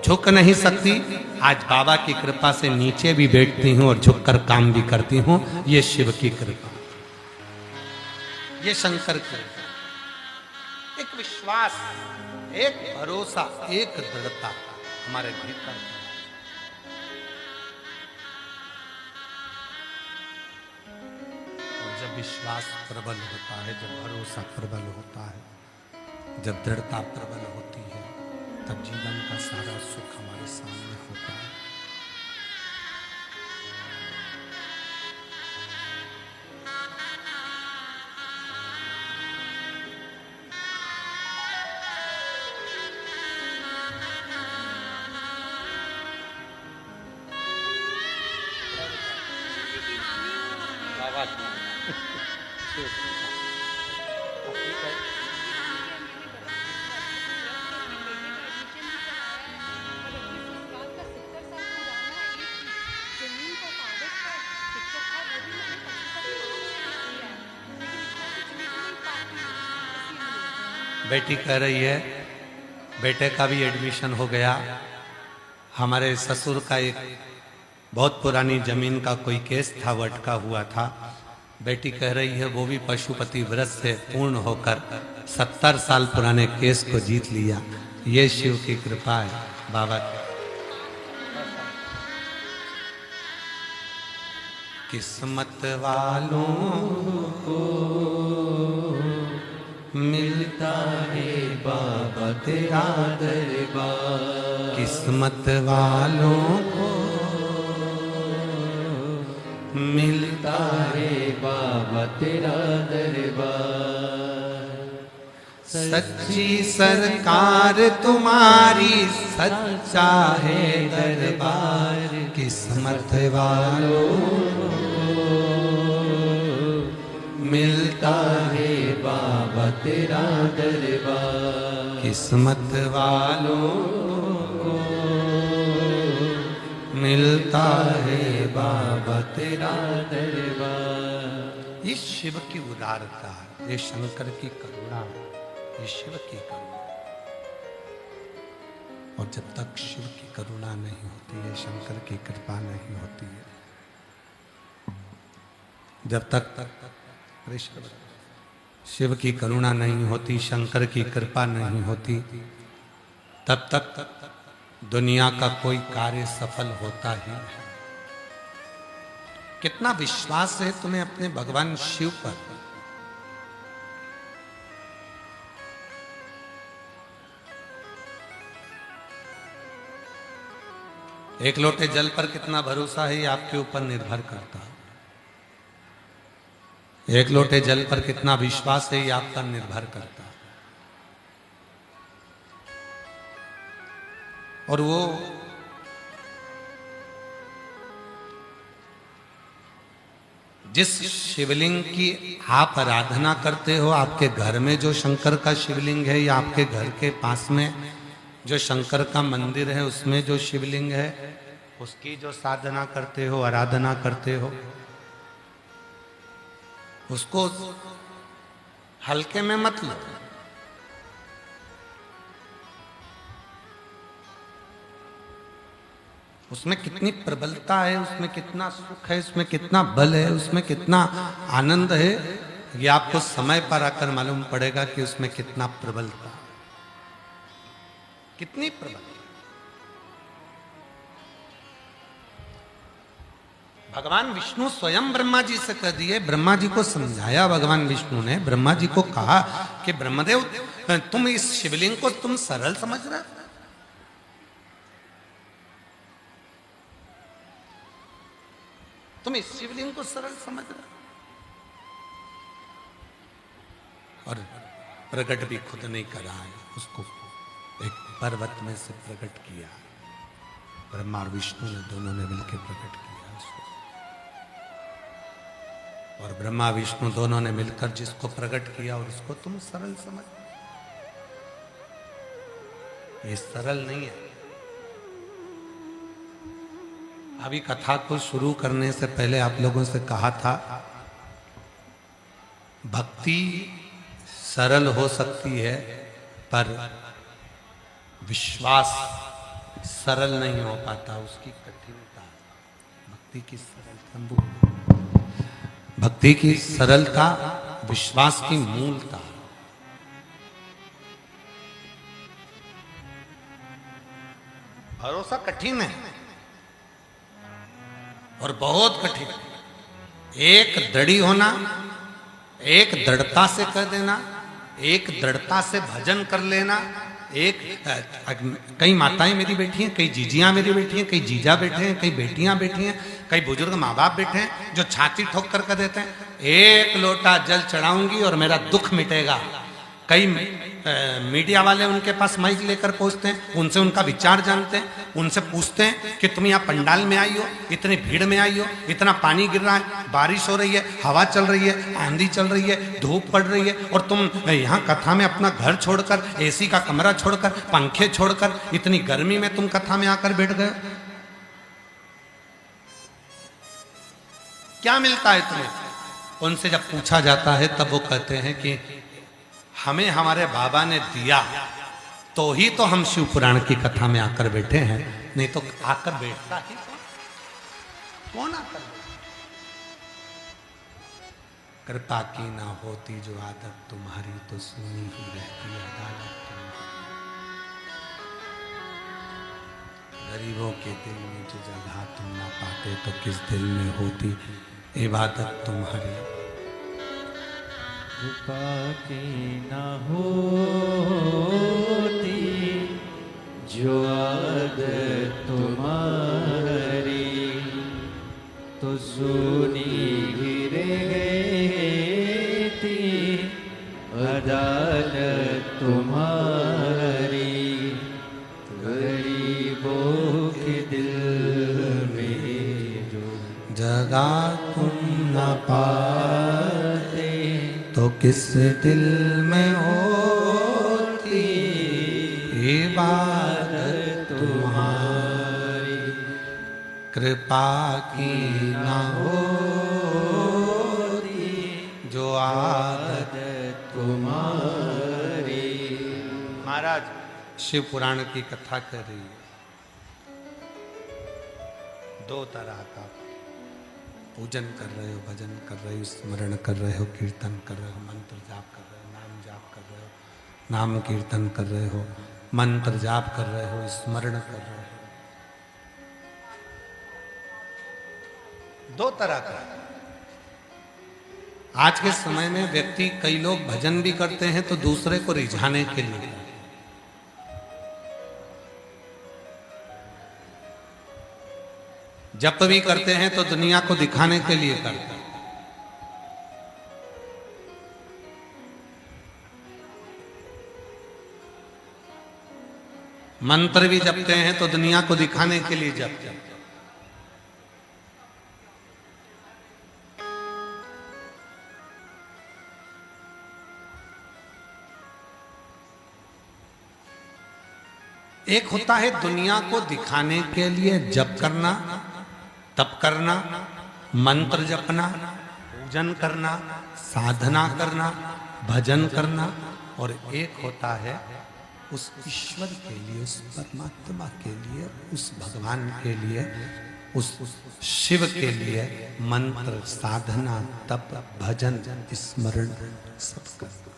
झुक नहीं सकती। आज बाबा की कृपा से नीचे भी बैठती हूं और झुककर काम भी करती हूं। ये शिव की कृपा, ये शंकर की एक विश्वास, एक भरोसा, एक दृढ़ता हमारे भीतर। और जब विश्वास प्रबल होता है, जब भरोसा प्रबल होता है, जब दृढ़ता प्रबल होती है, तब जीवन का सारा सुख हमारे सामने होता है। बेटी कह रही है बेटे का भी एडमिशन हो गया। हमारे ससुर का एक बहुत पुरानी जमीन का कोई केस था, वो अटका हुआ था। बेटी कह रही है वो भी पशुपति व्रत से पूर्ण होकर 70 साल पुराने केस को जीत लिया। ये शिव की कृपा है, बाबा की। किस्मत वालों को मिलता है बाबा तेरा दरबार, किस्मत वालों को मिलता है बाबा तेरा दरबार। सच्ची सरकार तुम्हारी, सच्चा है दरबार, किस्मत वालों मिलता है बाबा तेरा दरबार, किस्मत वालों को मिलता है बाबा तेरा दरबार। ये शिव की उदारता, ये शंकर की करुणा, ये शिव की करुणा। और जब तक शिव की करुणा नहीं होती है, शंकर की कृपा नहीं होती है, जब तक शिव की करुणा नहीं होती, शंकर की कृपा नहीं होती, तब तक दुनिया का कोई कार्य सफल होता ही नहीं। कितना विश्वास है तुम्हें अपने भगवान शिव पर? एक लोटे जल पर कितना भरोसा है ये आपके ऊपर निर्भर करता है। एक लोटे जल पर कितना विश्वास है ये आप पर निर्भर करता है। और वो जिस शिवलिंग की आप आराधना करते हो, आपके घर में जो शंकर का शिवलिंग है या आपके घर के पास में जो शंकर का मंदिर है उसमें जो शिवलिंग है उसकी जो साधना करते हो, आराधना करते हो, उसको हल्के में मत लो। उसमें कितनी प्रबलता है, उसमें कितना सुख है, उसमें कितना बल है, उसमें कितना आनंद है, ये आपको समय पर आकर मालूम पड़ेगा कि उसमें कितना प्रबलता, कितनी प्रबलता। भगवान विष्णु स्वयं ब्रह्मा जी से कह दिए, ब्रह्मा जी को समझाया भगवान विष्णु ने, ब्रह्मा जी को कहा कि ब्रह्मदेव तुम इस शिवलिंग को तुम सरल समझ रहे हो, तुम इस शिवलिंग को सरल समझ रहे हो। और प्रकट भी खुद नहीं करा है, उसको एक पर्वत में से प्रकट किया, ब्रह्मा और विष्णु ने दोनों ने मिलकर प्रकट किया उसको। और ब्रह्मा विष्णु दोनों ने मिलकर जिसको प्रकट किया और उसको तुम सरल समझ, ये सरल नहीं है। अभी कथा को शुरू करने से पहले आप लोगों से कहा था, भक्ति सरल हो सकती है पर विश्वास सरल नहीं हो पाता, उसकी कठिनता। भक्ति की सरलता, भक्ति की सरलता विश्वास की मूलता। भरोसा कठिन है और बहुत कठिन। एक दृढ़ी होना, एक दृढ़ता से कर देना, एक दृढ़ता से भजन कर लेना। एक कई माताएं मेरी बैठी हैं, कई जीजियां मेरी बैठी हैं, कई जीजा बैठे हैं, कई बेटियां बैठी हैं, कई बुजुर्ग माँ बाप बैठे हैं जो छाती ठोक कर कर देते हैं, एक लोटा जल चढ़ाऊंगी और मेरा दुख मिटेगा। कई मीडिया वाले उनके पास माइक लेकर पहुंचते हैं, उनसे उनका विचार जानते हैं, उनसे पूछते हैं कि तुम यहाँ पंडाल में आई हो, इतनी भीड़ में आई हो, इतना पानी गिर रहा है, बारिश हो रही है, हवा चल रही है, आंधी चल रही है, धूप पड़ रही है, और तुम यहाँ कथा में अपना घर छोड़कर, एसी का कमरा छोड़कर, पंखे छोड़कर, इतनी गर्मी में तुम कथा में आकर बैठ गए। क्या मिलता है तुम्हें? उनसे जब पूछा जाता है तब वो कहते हैं कि हमें हमारे बाबा ने दिया तो ही तो हम शिव पुराण की कथा में आकर बैठे हैं, नहीं तो आकर बैठता ही कौन आकर बैठता? कृपा की ना होती जो आदत तुम्हारी तो सुनी ही रहती अदालत तुम्हारी। गरीबों के दिल में जो जगह तुम ना पाते तो किस दिल में होती इबादत तुम्हारी। कृपा की न होती जो आदत तुम्हारी तो सुनी ही रहती अदालत तुम्हारी। गरीबों के दिल में जो जगह तुम न पाते तो किस दिल में होती इबादत तुम्हारी। कृपा की ना होती जो आदत तुम्हारी। महाराज शिव पुराण की कथा कर रही है, दो तरह का पूजन कर रहे हो, भजन कर रहे हो, स्मरण कर रहे हो, कीर्तन कर रहे हो, मंत्र जाप कर रहे हो, नाम जाप कर रहे हो, नाम कीर्तन कर रहे हो, मंत्र जाप कर रहे हो, स्मरण कर रहे हो। दो तरह का। आज के समय में व्यक्ति, कई लोग भजन भी करते हैं तो दूसरे को रिझाने के लिए, जप भी करते हैं तो दुनिया को दिखाने के लिए करते हैं। मंत्र भी जपते हैं तो दुनिया को दिखाने के लिए जपते हैं। एक होता है दुनिया को दिखाने के लिए जप करना, तप करना, मंत्र जपना, पूजन करना, साधना करना, भजन करना, और एक होता है उस ईश्वर के लिए, उस परमात्मा के लिए, उस भगवान के लिए, उस शिव के लिए मंत्र, साधना, तप, भजन, स्मरण सब करना।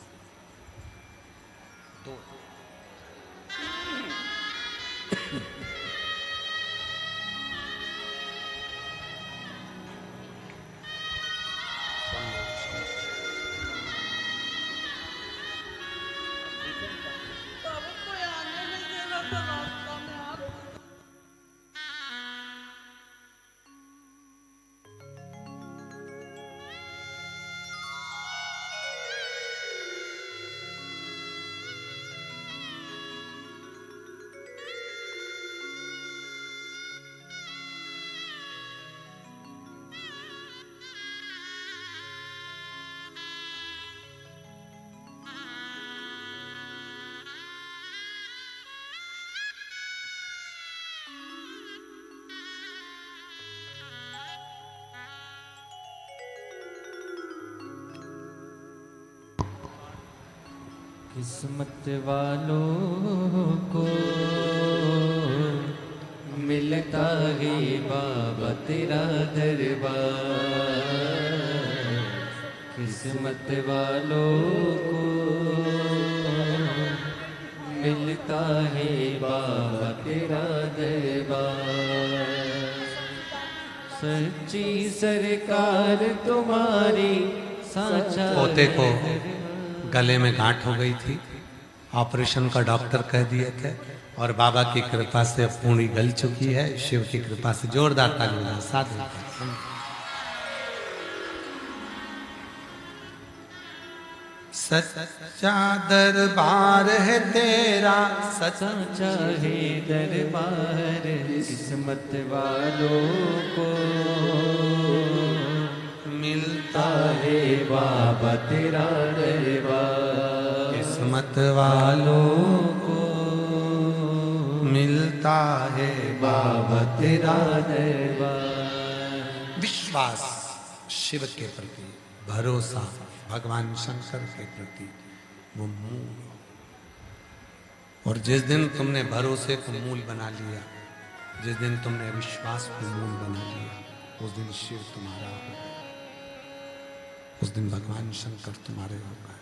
किस्मत वालों को मिलता है बाबा तेरा दरबार। किस्मत वालों को मिलता है बाबा तेरा दरबार। सच्ची सरकार तुम्हारी साचा पोते को गले में गांठ हो गई थी, ऑपरेशन का डॉक्टर कह दिए थे, और बाबा की कृपा से पूरी गल चुकी है। शिव की कृपा से जोरदार ताली बजाओ साधु। सच्चा दरबार है तेरा, सच्चा है दरबार। किस्मत वालों को मिलता है बाबा तेरा दरबार। किस्मत वालों को मिलता है बाबा तेरा दरबार। विश्वास शिव के प्रति, भरोसा भगवान शंकर के प्रति, वो मूल। और जिस दिन तुमने भरोसे को मूल बना लिया, जिस दिन तुमने विश्वास को मूल बना लिया, उस दिन शिव तुम्हारा हो गया, उस दिन भगवान शंकर तुम्हारे हो गए।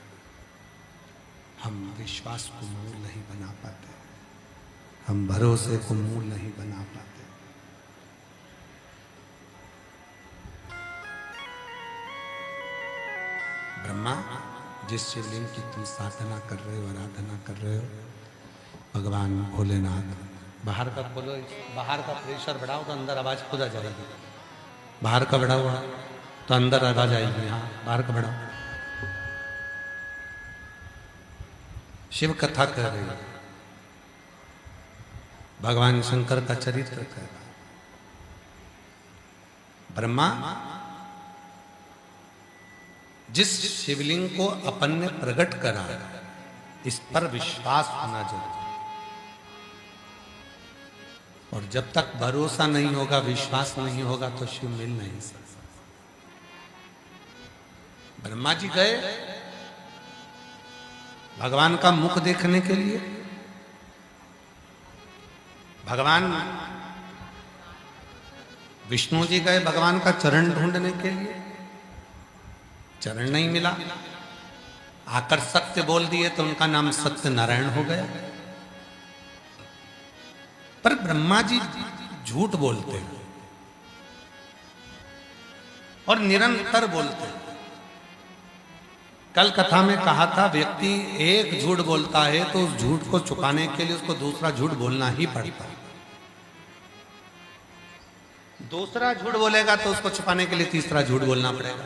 हम विश्वास को मूल नहीं बना पाते, हम भरोसे को मूल नहीं बना पाते। ब्रह्मा, जिस शिवलिंग की तुम साधना कर रहे हो, आराधना कर रहे हो, भगवान भोलेनाथ, बाहर का बोलो, बाहर का प्रेशर बढ़ाओ तो अंदर आवाज खुद आ जाएगी। बाहर का बढ़ा हुआ तो अंदर आवाज आएगी। हाँ, बाहर का बढ़ाओ। शिव कथा कह रही है, भगवान शंकर का चरित्र कह रहा है। ब्रह्मा, जिस शिवलिंग को अपन ने प्रकट करा, इस पर विश्वास होना जरूरी। और जब तक भरोसा नहीं होगा, विश्वास नहीं होगा, तो शिव मिल नहीं सकता। ब्रह्मा जी गए भगवान का मुख देखने के लिए। भगवान विष्णु जी गए भगवान का चरण ढूंढने के लिए, चरण नहीं मिला। आकर सत्य बोल दिए तो उनका नाम सत्य नारायण हो गया। पर ब्रह्मा जी झूठ बोलते हैं और निरंतर बोलते हैं। कल कथा में कहा था, व्यक्ति एक झूठ बोलता है तो उस झूठ को छुपाने के लिए उसको दूसरा झूठ बोलना ही पड़ता है। दूसरा झूठ बोलेगा तो उसको छुपाने के लिए तीसरा झूठ बोलना पड़ेगा।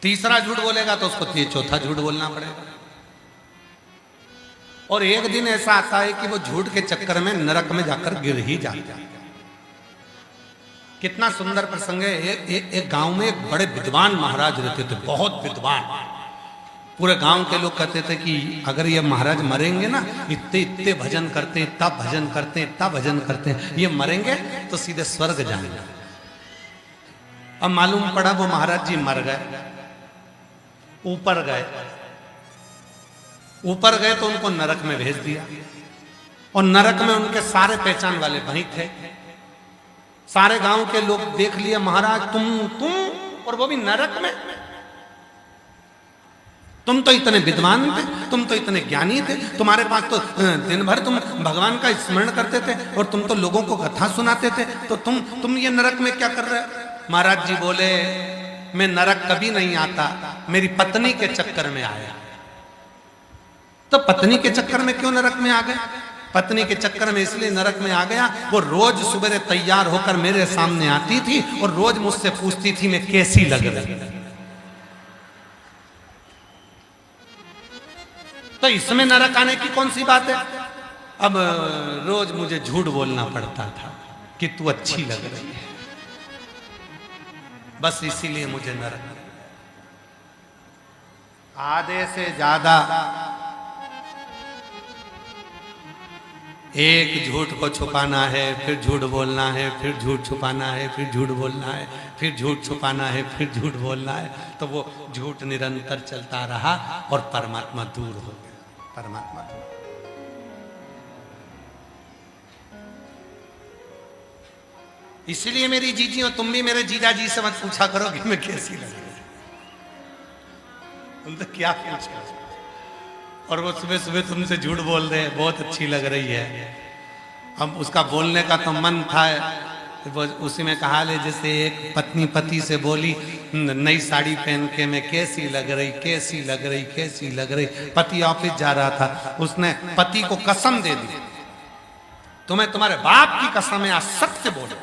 तीसरा झूठ बोलेगा तो उसको चौथा झूठ बोलना पड़ेगा। और एक दिन ऐसा आता है कि वो झूठ के चक्कर में नरक में जाकर गिर ही जाता है। कितना सुंदर प्रसंग है। एक गांव में एक बड़े विद्वान महाराज रहते थे, बहुत विद्वान। पूरे गांव के लोग कहते थे कि अगर ये महाराज मरेंगे ना, इतने इतने भजन करते हैं, इतना भजन करते हैं, इतना भजन करते हैं, ये मरेंगे तो सीधे स्वर्ग जाएंगे। अब मालूम पड़ा वो महाराज जी मर गए, ऊपर गए। ऊपर गए तो उनको नरक में भेज दिया, और नरक में उनके सारे पहचान वाले वहीं थे। सारे गांव के लोग देख लिए, महाराज तुम और वो भी नरक में। तुम तो इतने विद्वान थे, तुम तो इतने ज्ञानी थे, तुम्हारे पास तो दिन भर तुम भगवान का स्मरण करते थे और तुम तो लोगों को कथा सुनाते थे, तो तुम ये नरक में क्या कर रहे हो? महाराज जी बोले, मैं नरक कभी नहीं आता, मेरी पत्नी के चक्कर में आया। तो पत्नी के चक्कर में क्यों नरक में आ गए? पत्नी के चक्कर में इसलिए नरक में आ गया, वो रोज सुबह तैयार होकर मेरे सामने आती थी और रोज मुझसे पूछती थी मैं कैसी लग रही। तो इसमें नरक आने की कौन सी बात है? अब रोज मुझे झूठ बोलना पड़ता था कि तू अच्छी लग रही है, बस इसीलिए मुझे नरक। आधे से ज्यादा एक झूठ को छुपाना है, फिर झूठ बोलना है, फिर झूठ छुपाना है, फिर झूठ बोलना है, फिर झूठ छुपाना है, फिर झूठ बोलना है। तो वो झूठ निरंतर चलता रहा और परमात्मा दूर हो गया। परमात्मा दूर। इसलिए मेरी जीजी, और तुम भी मेरे जीजा जी से मत पूछा करो कि मैं कैसी लग रही हूं। तुम तो क्या पूछा, और वो सुबह सुबह तुमसे झूठ बोल रहे हैं बहुत अच्छी लग रही है। अब उसका बोलने का तो मन था, वो उसी में कहा ले, जैसे एक पत्नी पति से बोली नई साड़ी पहन के मैं कैसी लग रही, कैसी लग रही, कैसी लग रही। पति ऑफिस जा रहा था, उसने पति को कसम दे दी, तुम्हें तुम्हारे बाप की कसम है, आज सत्य बोलो।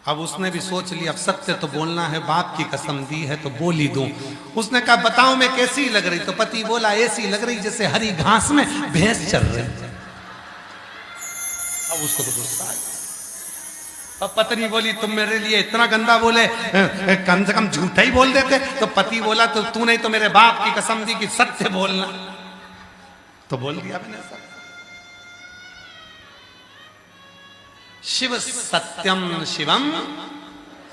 अब उसने भी सोच लिया अब सत्य तो बोलना है, बाप की कसम दी है तो बोल ही दूं। उसने कहा बताओ मैं कैसी लग रही? तो पति बोला ऐसी लग रही जैसे हरी घास में भैंस चल रही। अब उसको तो गुस्सा आया। अब पत्नी बोली तुम मेरे लिए इतना गंदा बोले, कम से कम झूठा ही बोल देते। तो पति बोला तो तू नहीं तो मेरे बाप की कसम दी कि सत्य बोलना, तो बोल दिया मैंने सत्य। शिव सत्यम शिवम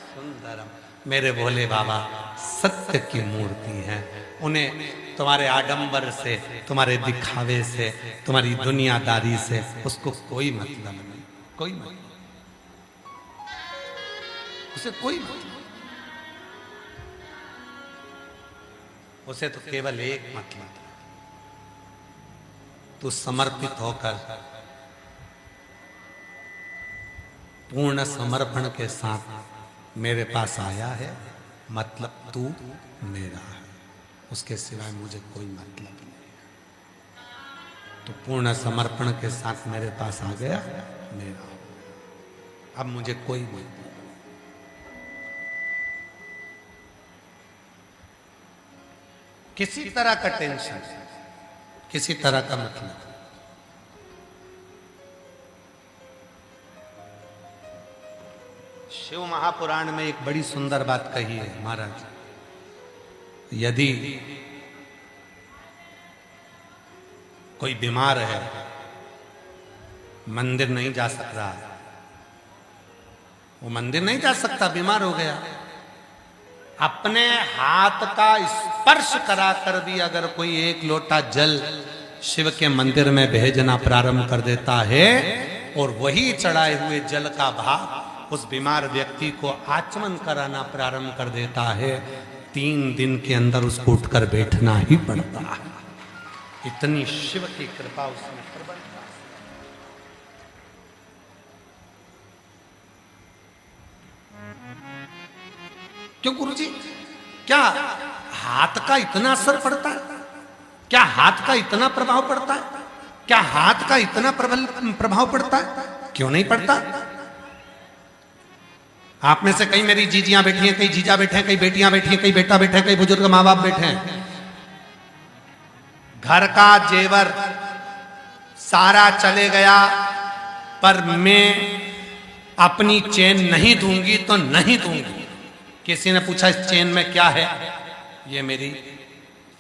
सुंदरम, मेरे भोले बाबा सत्य की मूर्ति हैं। उन्हें तुम्हारे आडंबर से, तुम्हारे दिखावे से, तुम्हारी दुनियादारी से उसको कोई मतलब नहीं, कोई मतलब, उसे कोई मतलब। उसे तो केवल एक मतलब, तू समर्पित होकर पूर्ण समर्पण के साथ मेरे पास आया है, मतलब तू मेरा है, उसके सिवाय मुझे कोई मतलब नहीं है। तो पूर्ण समर्पण के साथ मेरे पास आ गया, मेरा, अब मुझे कोई मतलब। किसी तरह का टेंशन, किसी तरह का मतलब। शिव महापुराण में एक बड़ी सुंदर बात कही है महाराज, यदि कोई बीमार है, मंदिर नहीं जा सक रहा, वो मंदिर नहीं जा सकता, बीमार हो गया, अपने हाथ का स्पर्श कराकर भी अगर कोई एक लोटा जल शिव के मंदिर में भेजना प्रारंभ कर देता है और वही चढ़ाए हुए जल का भाव उस बीमार व्यक्ति को आचमन कराना प्रारंभ कर देता है, 3 दिन के अंदर उसको उठकर बैठना ही पड़ता है। इतनी शिव की कृपा उसमें प्रबल है। क्यों गुरुजी, क्या हाथ का इतना असर पड़ता है? क्या हाथ का इतना प्रभाव पड़ता है? क्या हाथ का इतना प्रभाव पड़ता है? क्यों नहीं पड़ता? आप में से कई मेरी जीजियां बैठी हैं, कई जीजा बैठे हैं, कई बेटियां बैठी हैं, कई बेटा बैठे हैं, कई बुजुर्ग माँ बाप बैठे हैं। घर का जेवर सारा चले गया, पर मैं अपनी चेन नहीं दूंगी तो नहीं दूंगी। किसी ने पूछा इस चेन में क्या है? ये मेरी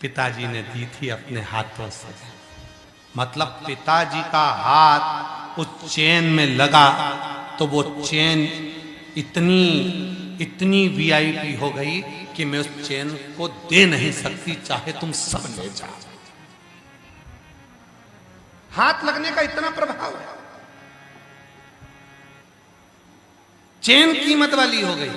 पिताजी ने दी थी अपने हाथों से। मतलब पिताजी का हाथ उस चेन में लगा तो वो चेन इतनी वीआईपी हो गई कि मैं उस चेन को दे नहीं सकती, चाहे तुम सब ले जाओ। हाथ लगने का इतना प्रभाव है। चेन कीमत वाली हो गई।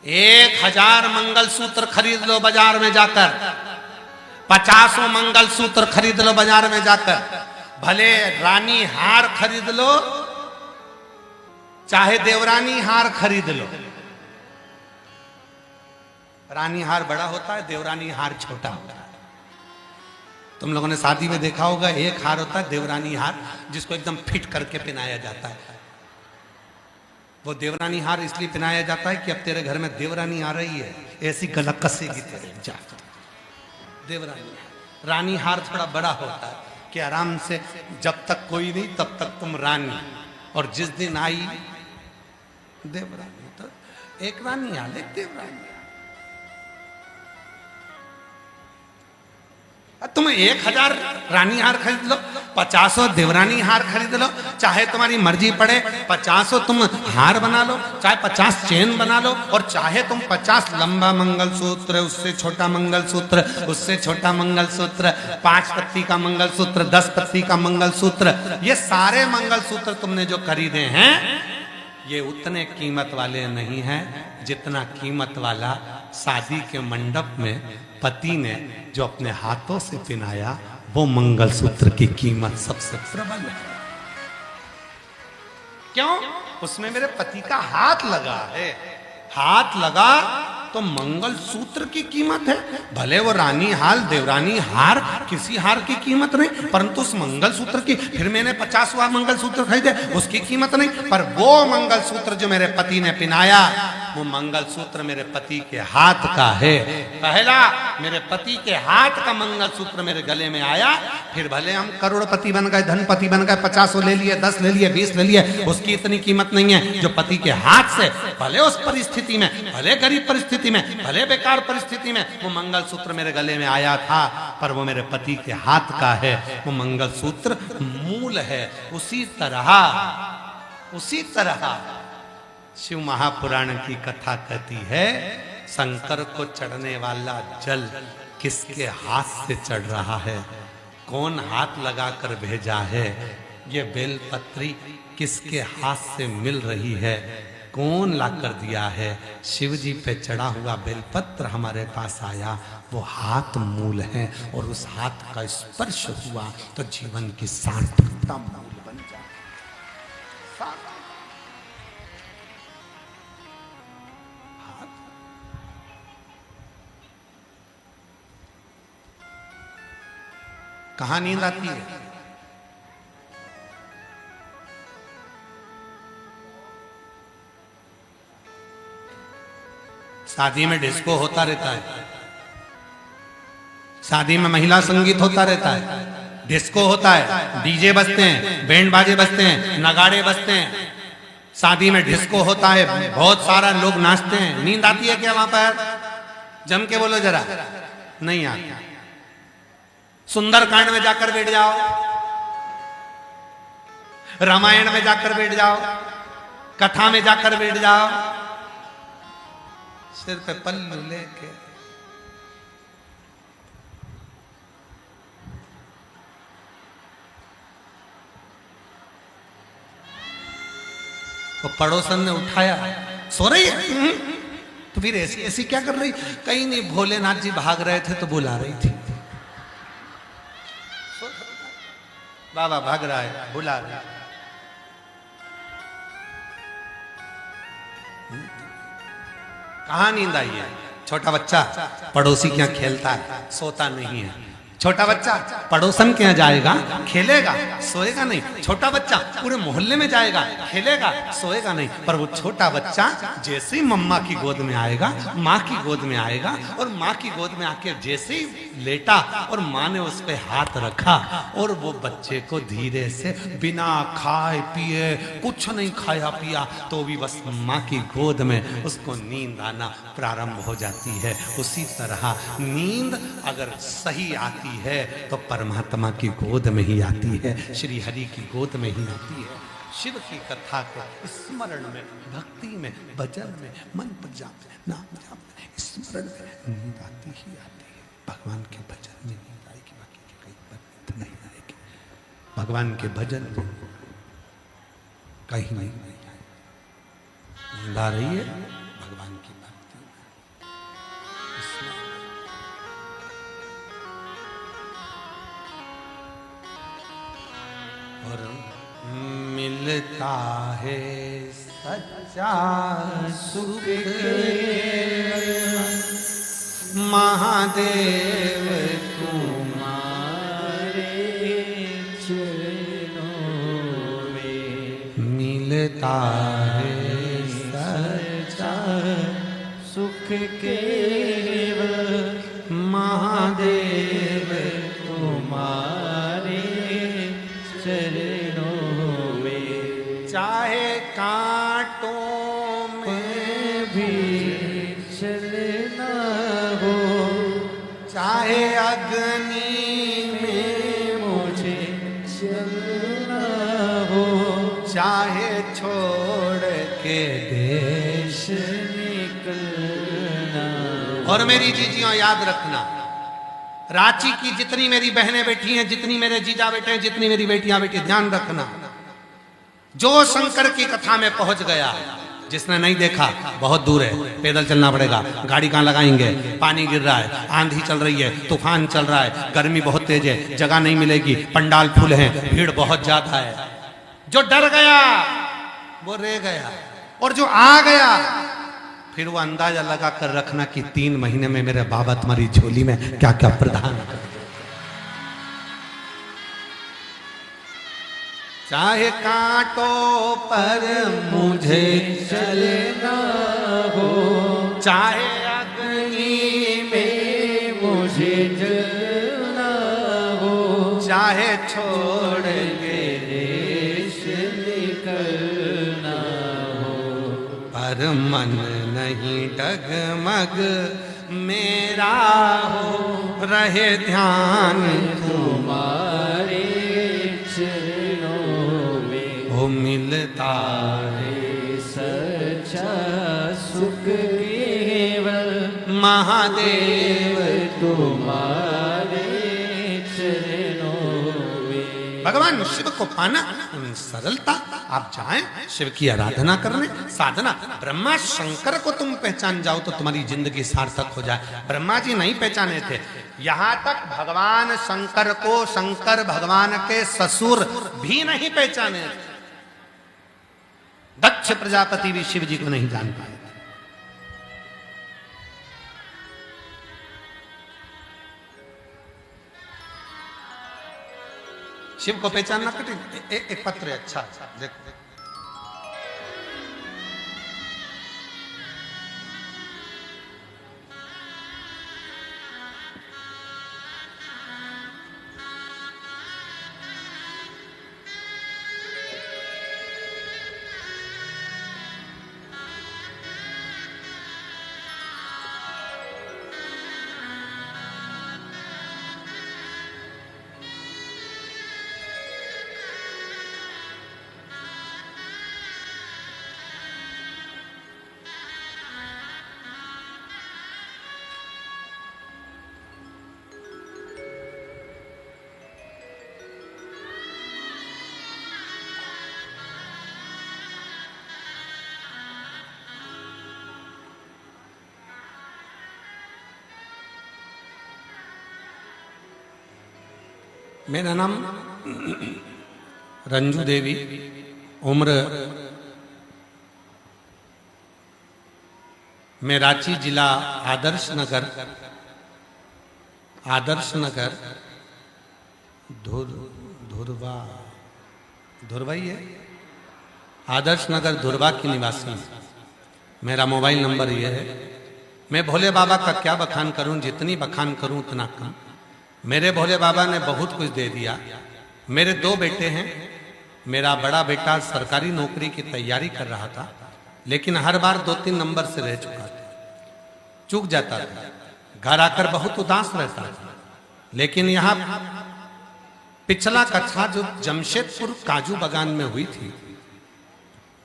एक 1000 मंगलसूत्र खरीद लो बाजार में जाकर, 50 मंगलसूत्र खरीद लो बाजार में जाकर, भले रानी हार खरीद लो चाहे देवरानी हार खरीद लो। रानी हार बड़ा होता है, देवरानी हार छोटा होता है। तुम लोगों ने शादी में देखा होगा, एक हार होता है देवरानी हार, जिसको एकदम फिट करके पहनाया जाता है। वो देवरानी हार इसलिए पहनाया जाता है कि अब तेरे घर में देवरानी आ रही है, ऐसी गला कसेगी तेरे जा। देवरानी रानी हार थोड़ा बड़ा होता है कि आराम से जब तक कोई नहीं तब तक तुम रानी, और जिस दिन आई देवरानी तो एक रानी हार, एक देवरानी। तुम 1000 रानी हार खरीद लो, 50 देवरानी हार खरीद लो, चाहे तुम्हारी मर्जी पड़े 50 तुम हार बना लो, चाहे 50 चेन बना लो, और चाहे तुम 50 लंबा मंगलसूत्र, उससे छोटा मंगलसूत्र, उससे छोटा मंगलसूत्र, 5 पत्ती का मंगलसूत्र, 10 पत्ती का मंगलसूत्र, ये सारे मंगलसूत्र तुमने जो खरीदे हैं ये उतने कीमत वाले नहीं हैं जितना कीमत वाला शादी के मंडप में पति ने जो अपने हाथों से पहनाया वो मंगलसूत्र की कीमत सबसे प्रबल है। क्यों? उसमें मेरे पति का हाथ लगा है। हाथ लगा तो मंगलसूत्र की कीमत है। भले वो रानी हार, देवरानी हार, किसी हार की कीमत नहीं, परंतु उस मंगलसूत्र की, फिर मैंने 50वां मंगलसूत्र खरीदे, उसकी कीमत नहीं, पर वो मंगलसूत्र जो मेरे पति ने पहनाया वो मंगलसूत्र मेरे पति के हाथ का है। पहला मेरे पति के हाथ का मंगलसूत्र मेरे गले में आया, फिर भले हम करोड़पति बन गए, धनपति बन गए, 50 ले लिए, 10 ले लिए, 20 ले लिए, उसकी इतनी कीमत नहीं है जो पति के हाथ से, भले उस परिस्थिति में, भले गरीब परिस्थिति में, भले बेकार परिस्थिति में वो मंगलसूत्र मेरे गले में आया था, पर वो मेरे पति के हाथ का है। वो मंगलसूत्र मूल है। उसी तरह शिव महापुराण की कथा कहती है, शंकर को चढ़ने वाला जल किसके हाथ से चढ़ रहा है, कौन हाथ लगाकर भेजा है, ये बेलपत्री किसके हाथ से मिल रही है, कौन लाकर दिया है। शिव जी पे चढ़ा हुआ बेलपत्र हमारे पास आया, वो हाथ मूल है, और उस हाथ का स्पर्श हुआ तो जीवन की सार्थकता मूल बन जाए। कहां नींद आती है? शादी में डिस्को होता रहता है, शादी में महिला संगीत होता रहता है, डिस्को होता है, डीजे बजते हैं, बैंड बाजे बजते हैं, नगाड़े बजते हैं, शादी में डिस्को होता है, बहुत सारा लोग नाचते हैं। नींद आती है क्या वहां पर? जम के बोलो जरा। नहीं आती। सुंदरकांड में जाकर बैठ जाओ, रामायण में जाकर बैठ जाओ, कथा में जाकर बैठ जाओ, सिर पे पल्लू लेके वो पड़ोसन ने उठाया, सो रही है, तो फिर ऐसी ऐसी क्या कर रही? कहीं नहीं, भोलेनाथ जी भाग रहे थे तो बुला रही थी। बाबा भाग रहा है, बुला रहा है। कहां नींद आई है? छोटा बच्चा पड़ोसी क्या खेलता है, सोता नहीं है, छोटा बच्चा पड़ोसन के यहाँ जाएगा, खेलेगा, सोएगा नहीं। छोटा बच्चा पूरे मोहल्ले में जाएगा, खेलेगा, सोएगा नहीं। पर वो छोटा बच्चा जैसे ही मम्मा की गोद में आएगा, माँ की गोद में आएगा, और माँ की गोद में आके जैसे ही लेटा और माँ ने उस पे हाथ रखा, और वो बच्चे को धीरे से बिना खाए पिए, कुछ नहीं खाया पिया, तो भी बस माँ की गोद में उसको नींद आना प्रारंभ हो जाती है। उसी तरह नींद अगर सही आती है तो परमात्मा की गोद में ही आती है, श्री हरि की गोद में ही आती है। शिव की कथा के स्मरण में, भक्ति में, भजन में, मन पर जाप में, नाम जाप में, स्मरण में नींद आती ही आती है। भगवान के भजन में नींद आएगी, बाकी के कहीं पर नहीं आएगी। भगवान के भजन में कहीं नहीं आएगी। नींद आ रही है भगवान की भक्ति में। और मिलता है सच्चा सुख महादेव तुम्हारे चरणों में। मिलता है सच्चा सुख केवल महादेव तुम्हारे चरणों में। चाहे कांटों में भी चलना हो, चाहे अग्नि में मुझे चलना हो, चाहे छोड़ के देश निकलना। और मेरी जीजियों याद रखना, रांची की जितनी मेरी बहनें बैठी हैं, जितनी मेरे जीजा बैठे हैं, जितनी मेरी बेटियां बैठी, ध्यान रखना, जो शंकर की कथा में पहुंच गया, जिसने नहीं देखा बहुत दूर है, पैदल चलना पड़ेगा, गाड़ी कहां लगाएंगे, पानी गिर रहा है, आंधी चल रही है, तूफान चल रहा है, गर्मी बहुत तेज है, जगह नहीं मिलेगी, पंडाल फुल है, भीड़ बहुत ज्यादा है। जो डर गया वो रह गया, और जो आ गया फिर वो अंदाजा लगा कर रखना कि 3 महीने में मेरे बाबा तुम्हारी झोली में क्या क्या प्रदान कर। चाहे कांटों पर मुझे चलना हो, चाहे अग्नि में मुझे जलना हो, चाहे छोड़ के देश निकलना हो, पर मन नहीं डगमग मेरा हो, रहे ध्यान तुम्हारे चरणों में। हो मिलता है सच्चा सुख केवल महादेव तुम्हारे चरणों में। भगवान शिव को पाना सरलता। आप जाएं शिव की आराधना करने, साधना। ब्रह्मा शंकर को तुम पहचान जाओ तो तुम्हारी जिंदगी सार्थक हो जाए। ब्रह्मा जी नहीं पहचाने थे, यहां तक भगवान शंकर को शंकर भगवान के ससुर भी नहीं पहचाने थे। दक्ष प्रजापति भी शिव जी को नहीं जान पाए। शिव को पहचानना कठिन। एक पत्र है, अच्छा देखो। मेरा नाम रंजू देवी, उम्र मैं रांची जिला आदर्श नगर धुरवा धुरवा ही है, आदर्श नगर धुरवा की निवासी। मेरा मोबाइल नंबर ये है। मैं भोले बाबा का क्या बखान करूं, जितनी बखान करूं उतना कम। मेरे भोले बाबा ने बहुत कुछ दे दिया। मेरे 2 बेटे हैं। मेरा बड़ा बेटा सरकारी नौकरी की तैयारी कर रहा था, लेकिन हर बार 2-3 नंबर से रह चुका था, चूक जाता था, घर आकर बहुत उदास रहता था। लेकिन यहाँ पिछला कथा जो जमशेदपुर काजू बागान में हुई थी,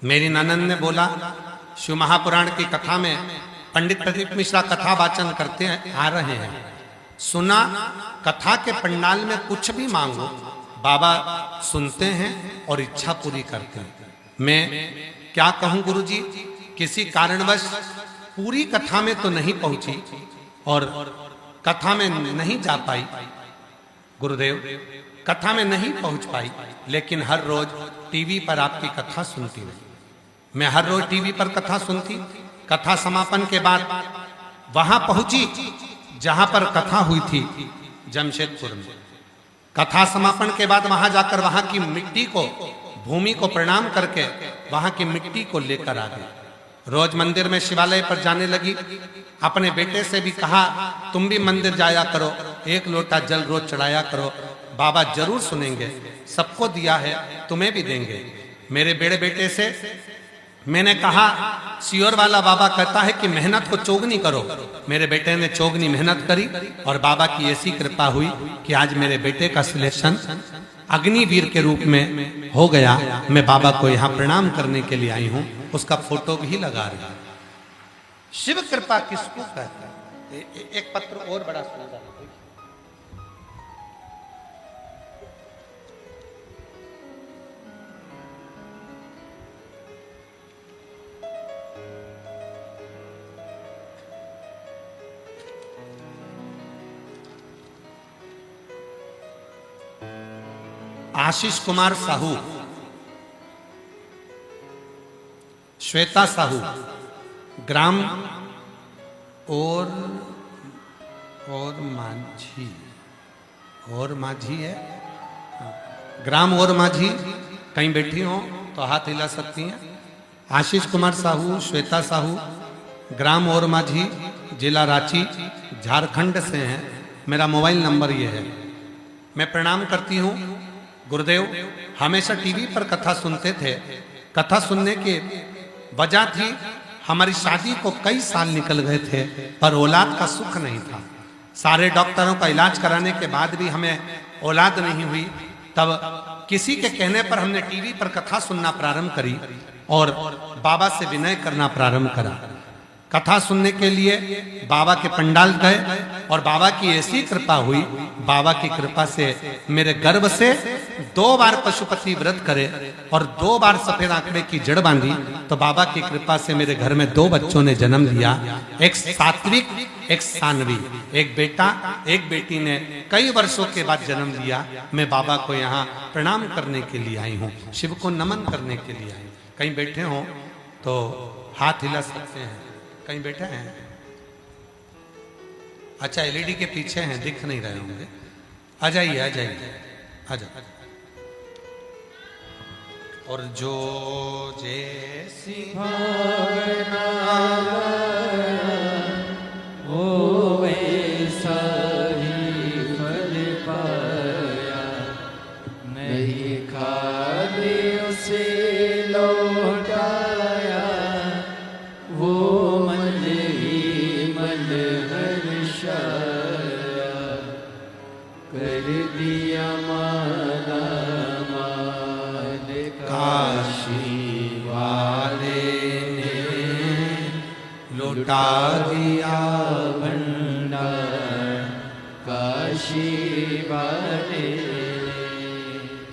मेरी ननद ने बोला शिव महापुराण की कथा में पंडित प्रदीप मिश्रा कथा वाचन करते आ रहे हैं, सुना कथा के पंडाल में कुछ भी मांगो बाबा सुनते हैं और इच्छा पूरी करते हैं। मैं क्या कहूं गुरुजी, किसी कारणवश पूरी कथा में तो नहीं पहुंची और कथा में नहीं जा पाई, गुरुदेव कथा में नहीं पहुंच पाई, लेकिन हर रोज टीवी पर आपकी कथा सुनती रही। मैं हर रोज टीवी पर कथा सुनती। कथा समापन के बाद वहां पहुंची जहां पर कथा हुई थी, जमशेदपुर में। कथा समापन के बाद वहां जाकर वहां की मिट्टी को, भूमि को प्रणाम करके वहां की मिट्टी को लेकर आ गई। रोज मंदिर में शिवालय पर जाने लगी। अपने बेटे से भी कहा तुम भी मंदिर जाया करो, 1 लोटा जल रोज चढ़ाया करो, बाबा जरूर सुनेंगे, सबको दिया है तुम्हें भी देंगे। मेरे बड़े बेटे से मैंने कहा सियोर वाला बाबा कहता है कि मेहनत को चौगनी करो। मेरे बेटे ने चौगनी मेहनत करी और बाबा की ऐसी कृपा हुई कि आज मेरे बेटे का सिलेक्शन अग्निवीर के रूप में हो गया। मैं बाबा को यहाँ प्रणाम करने के लिए आई हूँ, उसका फोटो भी लगा रही। शिव कृपा किसको कहते हैं? एक पत्र और बड़ा सुंदर है। आशीष कुमार साहू, श्वेता साहू, ग्राम और माझी, और माझी है, ग्राम और माझी। कहीं बैठी हो तो हाथ हिला सकती हैं। आशीष कुमार साहू, श्वेता साहू, ग्राम और माझी, जिला रांची, झारखंड से हैं। मेरा मोबाइल नंबर ये है। मैं प्रणाम करती हूँ। गुरुदेव हमेशा टीवी पर कथा सुनते थे। कथा सुनने की वजह थी हमारी शादी को कई साल निकल गए थे, पर औलाद का सुख नहीं था। सारे डॉक्टरों का इलाज कराने के बाद भी हमें औलाद नहीं हुई। तब किसी के कहने पर हमने टीवी पर कथा सुनना प्रारंभ करी और बाबा से विनय करना प्रारंभ करा। कथा सुनने के लिए बाबा के पंडाल गए और बाबा की ऐसी कृपा हुई, बाबा की कृपा से मेरे गर्भ से 2 बार पशुपति व्रत करे और 2 बार सफेद आंकड़े की जड़ बांधी, तो बाबा की कृपा से मेरे घर में 2 बच्चों ने जन्म लिया, एक सात्विक एक सानवी, एक बेटा एक बेटी ने कई वर्षों के बाद जन्म लिया। मैं बाबा को यहाँ प्रणाम करने के लिए आई हूँ, शिव को नमन करने के लिए आई। कहीं बैठे हो तो हाथ हिला सकते हैं। कहीं बैठे हैं? अच्छा एलईडी के पीछे हैं, दिख नहीं रहे होंगे। आ जाइए आ जाइए आ जाओ। और जो जैसी भावना वो वैसा ही फल पाया, नहीं खाली उसे लौटाया, वो मन ही मन हर्षाया, कर दिया माला माल काशी वाले ने लुटा दिया भंडार काशी वाले।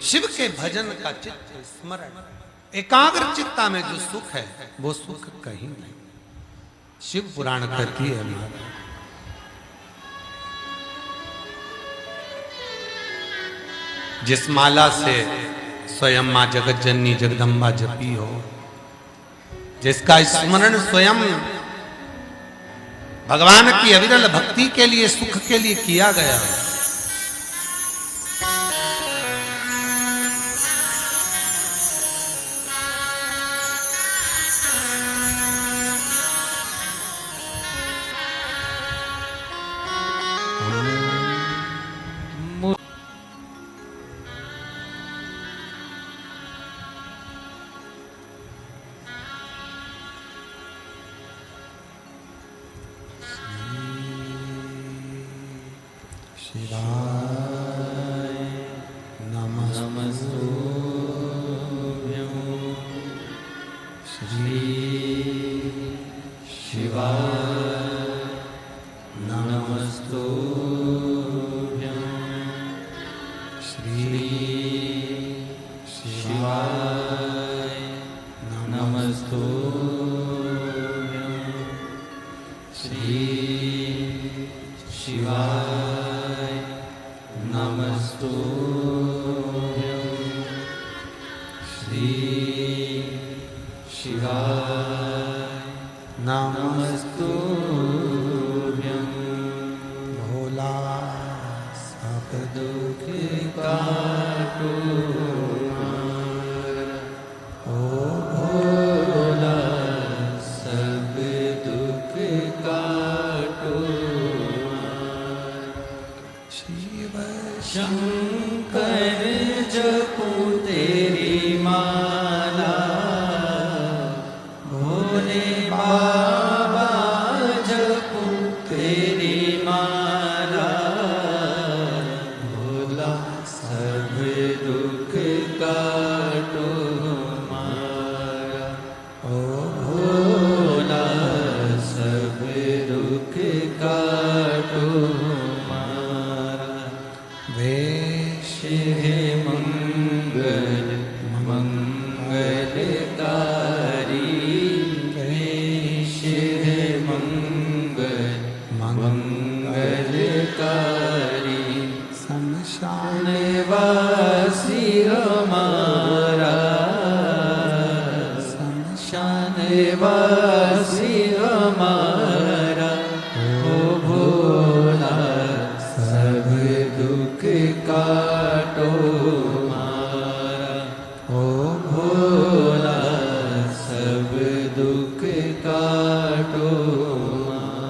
शिव के भजन का चित्त स्मरण, एकाग्र चित्ता में जो सुख है वो सुख कहीं नहीं। शिव पुराण कहती है हमारा जिस माला से स्वयं मां जगत जननी जगदम्बा जपी हो, जिसका स्मरण स्वयं भगवान की अविरल भक्ति के लिए सुख के लिए किया गया, शिवाय नमस्तुभ्यं श्री शिवाय नमस्तुभ्यं श्री शिवाय नमस्तुभ्यं श्री शिवाय नमस्तुभ्यं श्री शिवाय नमस्तुभ्यं भोला सब दुख काटो ओ भोला सब दुख काटो शिव शंकर जपूं तेरी माला भोले बाबा जपूं तेरी माला भोला सब दुख काटो मारा ओ भोला सब दुख काटो मारा वेश हे मंगल मंगलकारी वेश है मंगल मंगलकारी शमशान वासी हमारा शमशान वासी हमारा ओ भोला सब दुख काटो मारा ओ भोला सब दुख काटो मारा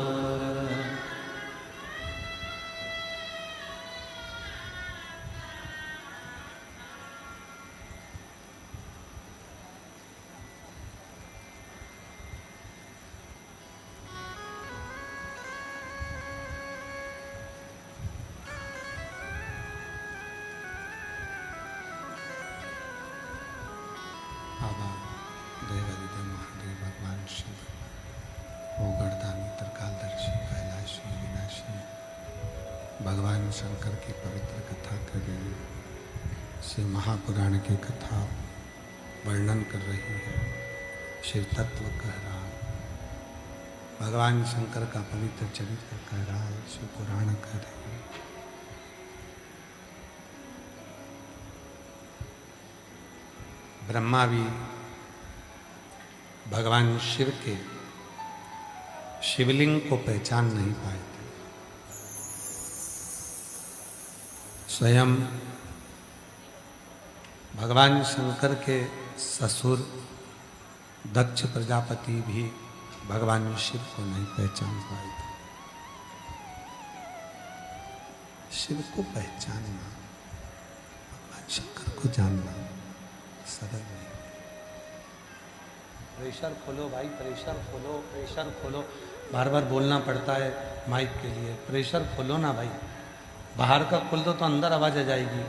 बाबा देवादिदेव महादेव भगवान शिव ओ गणदानी त्रिकालदर्शी कैलाशी विनाशी भगवान शंकर की पवित्र कथा कर रही है। शिव महापुराण की कथा वर्णन कर रही है, शिव तत्व कह रहा है, भगवान शंकर का पवित्र चरित्र कह रहा है, शिव पुराण कह रही है। ब्रह्मा भी भगवान शिव के शिवलिंग को पहचान नहीं पाए थे। स्वयं भगवान शंकर के ससुर दक्ष प्रजापति भी भगवान शिव को नहीं पहचान पाए थे। शिव को पहचानना, भगवान शंकर को जानना सरल नहीं। प्रेशर खोलो भाई, प्रेशर खोलो, प्रेशर खोलो। बार बार बोलना पड़ता है माइक के लिए, प्रेशर खोलो ना भाई। बाहर का खोल दो तो अंदर आवाज आ जाएगी।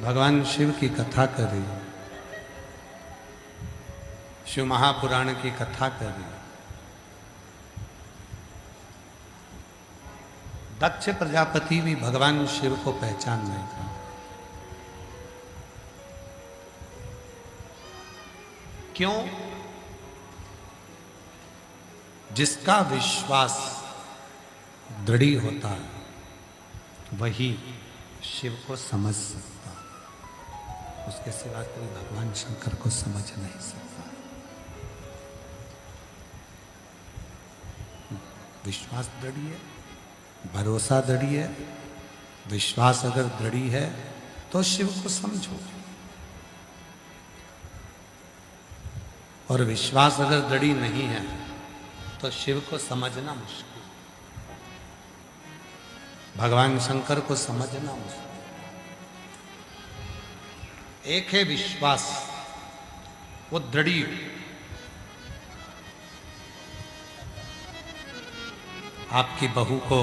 भगवान शिव की कथा कर रही, शिव महापुराण की कथा कर रही। दक्ष प्रजापति भी भगवान शिव को पहचान नहीं था। क्यों? जिसका विश्वास दृढ़ होता है वही शिव को समझ सकता, उसके सिवा कोई भगवान शंकर को समझ नहीं सकता। विश्वास दृढ़ है, भरोसा दृढ़ है। विश्वास अगर दृढ़ है तो शिव को समझो, और विश्वास अगर दृढ़ नहीं है तो शिव को समझना मुश्किल, भगवान शंकर को समझना मुश्किल। एक है विश्वास, वो दृढ़, आपकी बहू को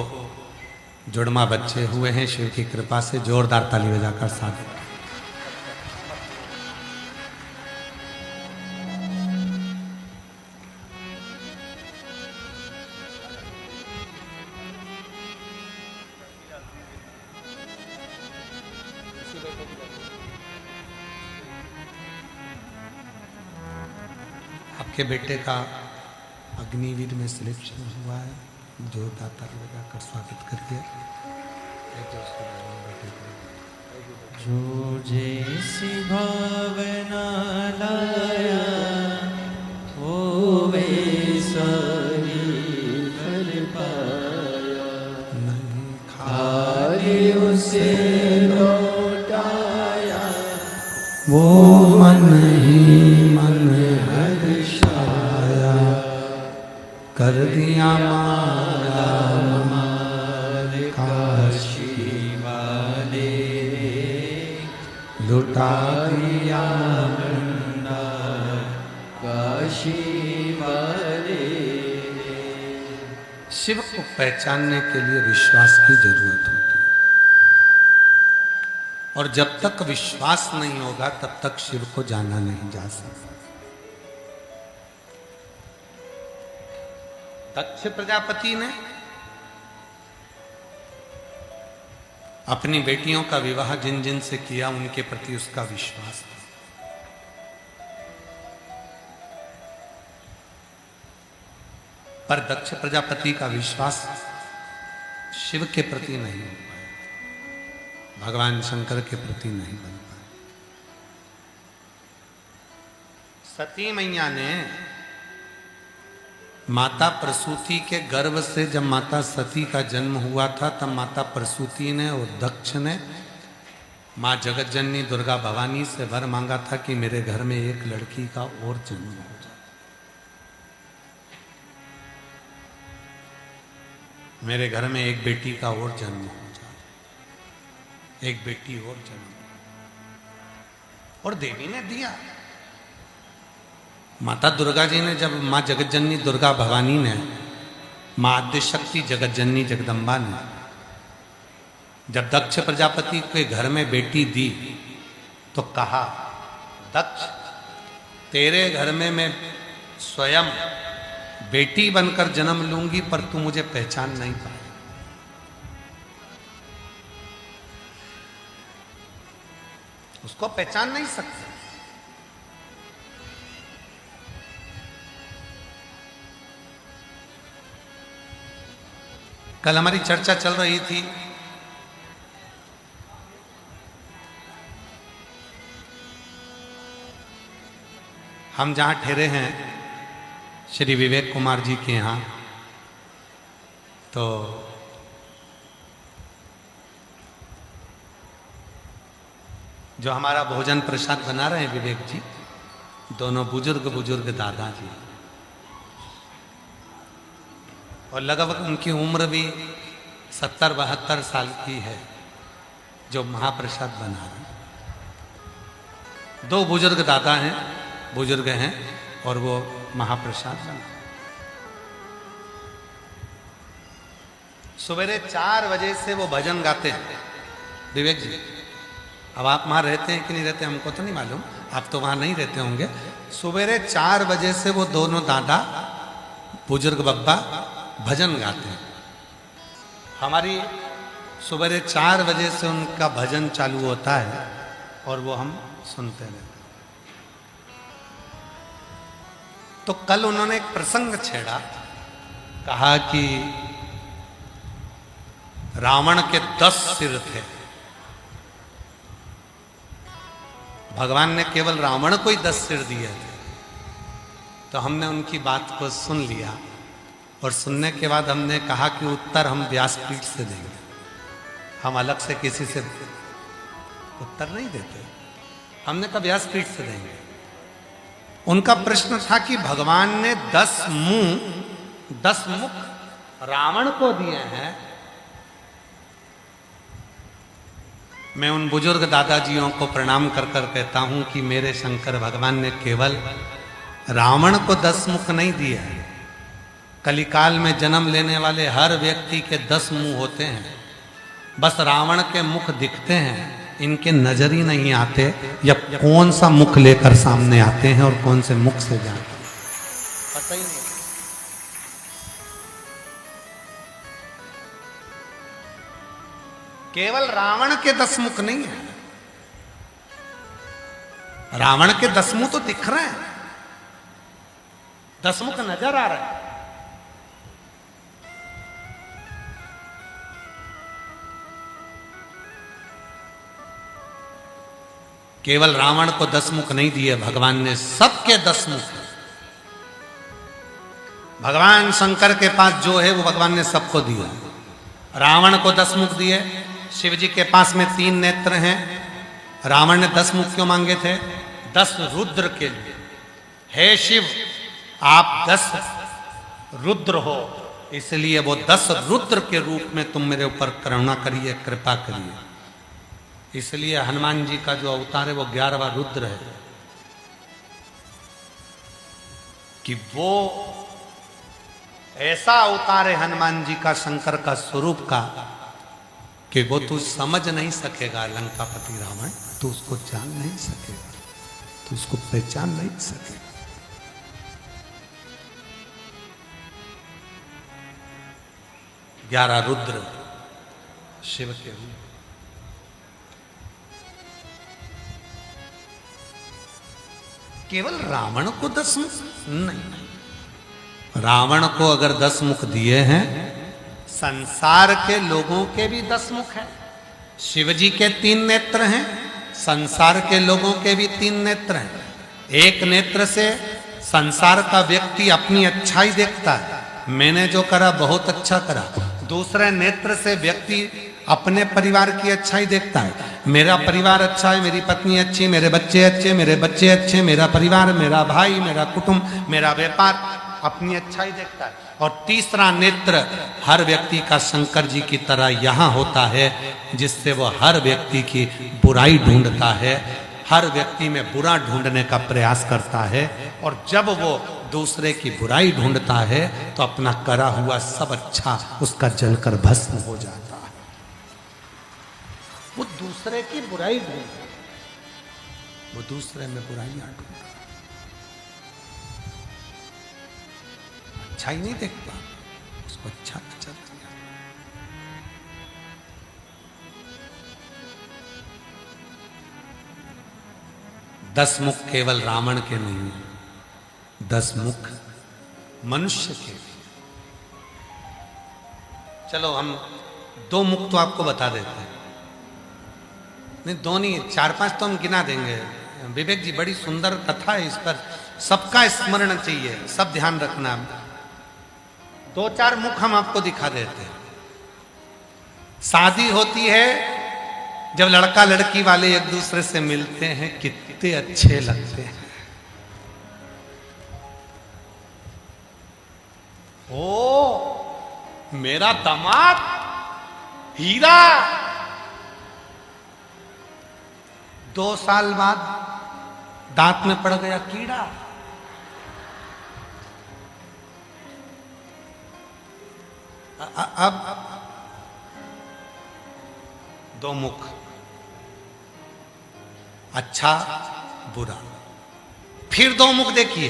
जुड़वा बच्चे हुए हैं, शिव की कृपा से। जोरदार ताली बजाकर स्वागत। आपके बेटे का अग्निवीर में सिलेक्शन हुआ है, जोरदार ताली बजाकर स्वागत करिए। जो जैसी भावना लाया वो वैसा ही फल पाया, नहीं खाली उसे लौटाया वो मन ही मन हर्षाया, कर दिया माला माल काशी वाले, लुटा दिया भंडार काशी वाले। शिव को पहचानने के लिए विश्वास की जरूरत होती है, और जब तक विश्वास नहीं होगा तब तक शिव को जाना नहीं जा सकता। दक्ष प्रजापति ने अपनी बेटियों का विवाह जिन जिन से किया उनके प्रति उसका विश्वास था, पर दक्ष प्रजापति का विश्वास शिव के प्रति नहीं हो पाया, भगवान शंकर के प्रति नहीं बन पाया। सती मैया ने माता प्रसूति के गर्भ से, जब माता सती का जन्म हुआ था, तब माता प्रसूति ने और दक्ष ने माँ जगतजननी दुर्गा भवानी से वर मांगा था कि मेरे घर में एक लड़की का और जन्म हो जाए, मेरे घर में एक बेटी का और जन्म हो जाए, एक बेटी और जन्म। और देवी ने दिया। माता दुर्गा जी ने, जब माँ जगतजननी दुर्गा भवानी ने, माँ आद्यशक्ति जगतजननी जगदम्बा ने जब दक्ष प्रजापति के घर में बेटी दी तो कहा, दक्ष तेरे घर में मैं स्वयं बेटी बनकर जन्म लूंगी, पर तू मुझे पहचान नहीं पाए। उसको पहचान नहीं सकते। कल हमारी चर्चा चल रही थी हम जहां ठहरे हैं श्री विवेक कुमार जी के यहाँ, तो जो हमारा भोजन प्रसाद बना रहे हैं विवेक जी, दोनों बुजुर्ग दादाजी, और लगभग उनकी उम्र भी 70-72 साल की है, जो महाप्रसाद बना रहे हैं। दो बुजुर्ग दादा हैं, बुजुर्ग हैं, और वो महाप्रसाद बना। सवेरे 4 बजे से वो भजन गाते हैं विवेक जी। अब आप वहां रहते हैं कि नहीं रहते हमको तो नहीं मालूम, आप तो वहां नहीं रहते होंगे। सवेरे 4 बजे से वो दोनों दादा बुजुर्ग बब्बा भजन गाते हैं। हमारी सवेरे 4 बजे से उनका भजन चालू होता है और वो हम सुनते रहते हैं। तो कल उन्होंने एक प्रसंग छेड़ा, कहा कि रावण के 10 सिर थे, भगवान ने केवल रावण को ही 10 सिर दिए थे। तो हमने उनकी बात को सुन लिया, और सुनने के बाद हमने कहा कि उत्तर हम व्यासपीठ से देंगे, हम अलग से किसी से उत्तर नहीं देते, हमने कहा व्यासपीठ से देंगे। उनका प्रश्न था कि भगवान ने 10 मुख रावण को दिए हैं। मैं उन बुजुर्ग दादाजियों को प्रणाम कर कर कहता हूं कि मेरे शंकर भगवान ने केवल रावण को 10 मुख नहीं दिए हैं, कलिकाल में जन्म लेने वाले हर व्यक्ति के 10 मुंह होते हैं, बस रावण के मुख दिखते हैं, इनके नजर ही नहीं आते या कौन सा मुख लेकर सामने आते हैं और कौन से मुख से जाते हैं, पता ही नहीं। केवल रावण के 10 मुख नहीं है, रावण के 10 मुख तो दिख रहे हैं, 10 मुख नजर आ रहे हैं। केवल रावण को 10 मुख नहीं दिए भगवान ने, सबके 10 मुख। भगवान शंकर के पास जो है वो भगवान ने सबको दिया। रावण को 10 मुख दिए, शिव जी के पास में 3 नेत्र हैं। रावण ने 10 मुख क्यों मांगे थे? 10 रुद्र के लिए। हे शिव, आप 10 रुद्र हो, इसलिए वो 10 रुद्र के रूप में तुम मेरे ऊपर करुणा करिए, कृपा करिए। इसलिए हनुमान जी का जो अवतार है वो 11वां रुद्र है, कि वो ऐसा अवतार है हनुमान जी का, शंकर का स्वरूप का, कि वो तू समझ नहीं सकेगा। लंकापति रावण, तू उसको जान नहीं सकेगा, तू उसको पहचान नहीं सकेगा। ग्यारह रुद्र शिव के रूप। केवल रावण को 10 मुख नहीं, रावण को अगर 10 मुख दिए हैं, संसार के लोगों के भी 10 मुख हैं। शिव जी के 3 नेत्र हैं, संसार के लोगों के भी 3 नेत्र हैं। एक नेत्र से संसार का व्यक्ति अपनी अच्छाई देखता है, मैंने जो करा बहुत अच्छा करा। दूसरे नेत्र से व्यक्ति अपने परिवार की अच्छाई देखता है, मेरा परिवार अच्छा है, मेरी पत्नी अच्छी, मेरे बच्चे अच्छे, मेरे बच्चे अच्छे, मेरा परिवार, मेरा भाई, मेरा कुटुंब, मेरा व्यापार, अपनी अच्छाई देखता है। और तीसरा नेत्र हर व्यक्ति का शंकर जी की तरह यहां होता है, जिससे वो हर व्यक्ति की बुराई ढूंढता है, हर व्यक्ति में बुरा ढूंढने का प्रयास करता है। और जब वो दूसरे की बुराई ढूंढता है तो अपना करा हुआ सब अच्छा उसका जलकर भस्म हो जाता है। वो दूसरे की बुराई ढूंढता है, वो दूसरे में बुराइयां ढूंढता है, अच्छा ही नहीं देख पा, उसको अच्छा अच्छा दिया। दस मुख केवल रावण के नहीं, 10 मुख मनुष्य के भी। चलो हम 2 मुख तो आपको बता देते हैं, नहीं 2 नहीं 4-5 तो हम गिना देंगे। विवेक जी बड़ी सुंदर कथा है, इस पर सबका स्मरण चाहिए, सब ध्यान रखना। 2-4 मुख हम आपको दिखा देते हैं। शादी होती है, जब लड़का लड़की वाले एक दूसरे से मिलते हैं, कितने अच्छे लगते हैं। ओ मेरा दामाद हीरा, 2 साल बाद दांत में पड़ गया कीड़ा। अब 2 मुख, अच्छा बुरा। फिर 2 मुख देखिए,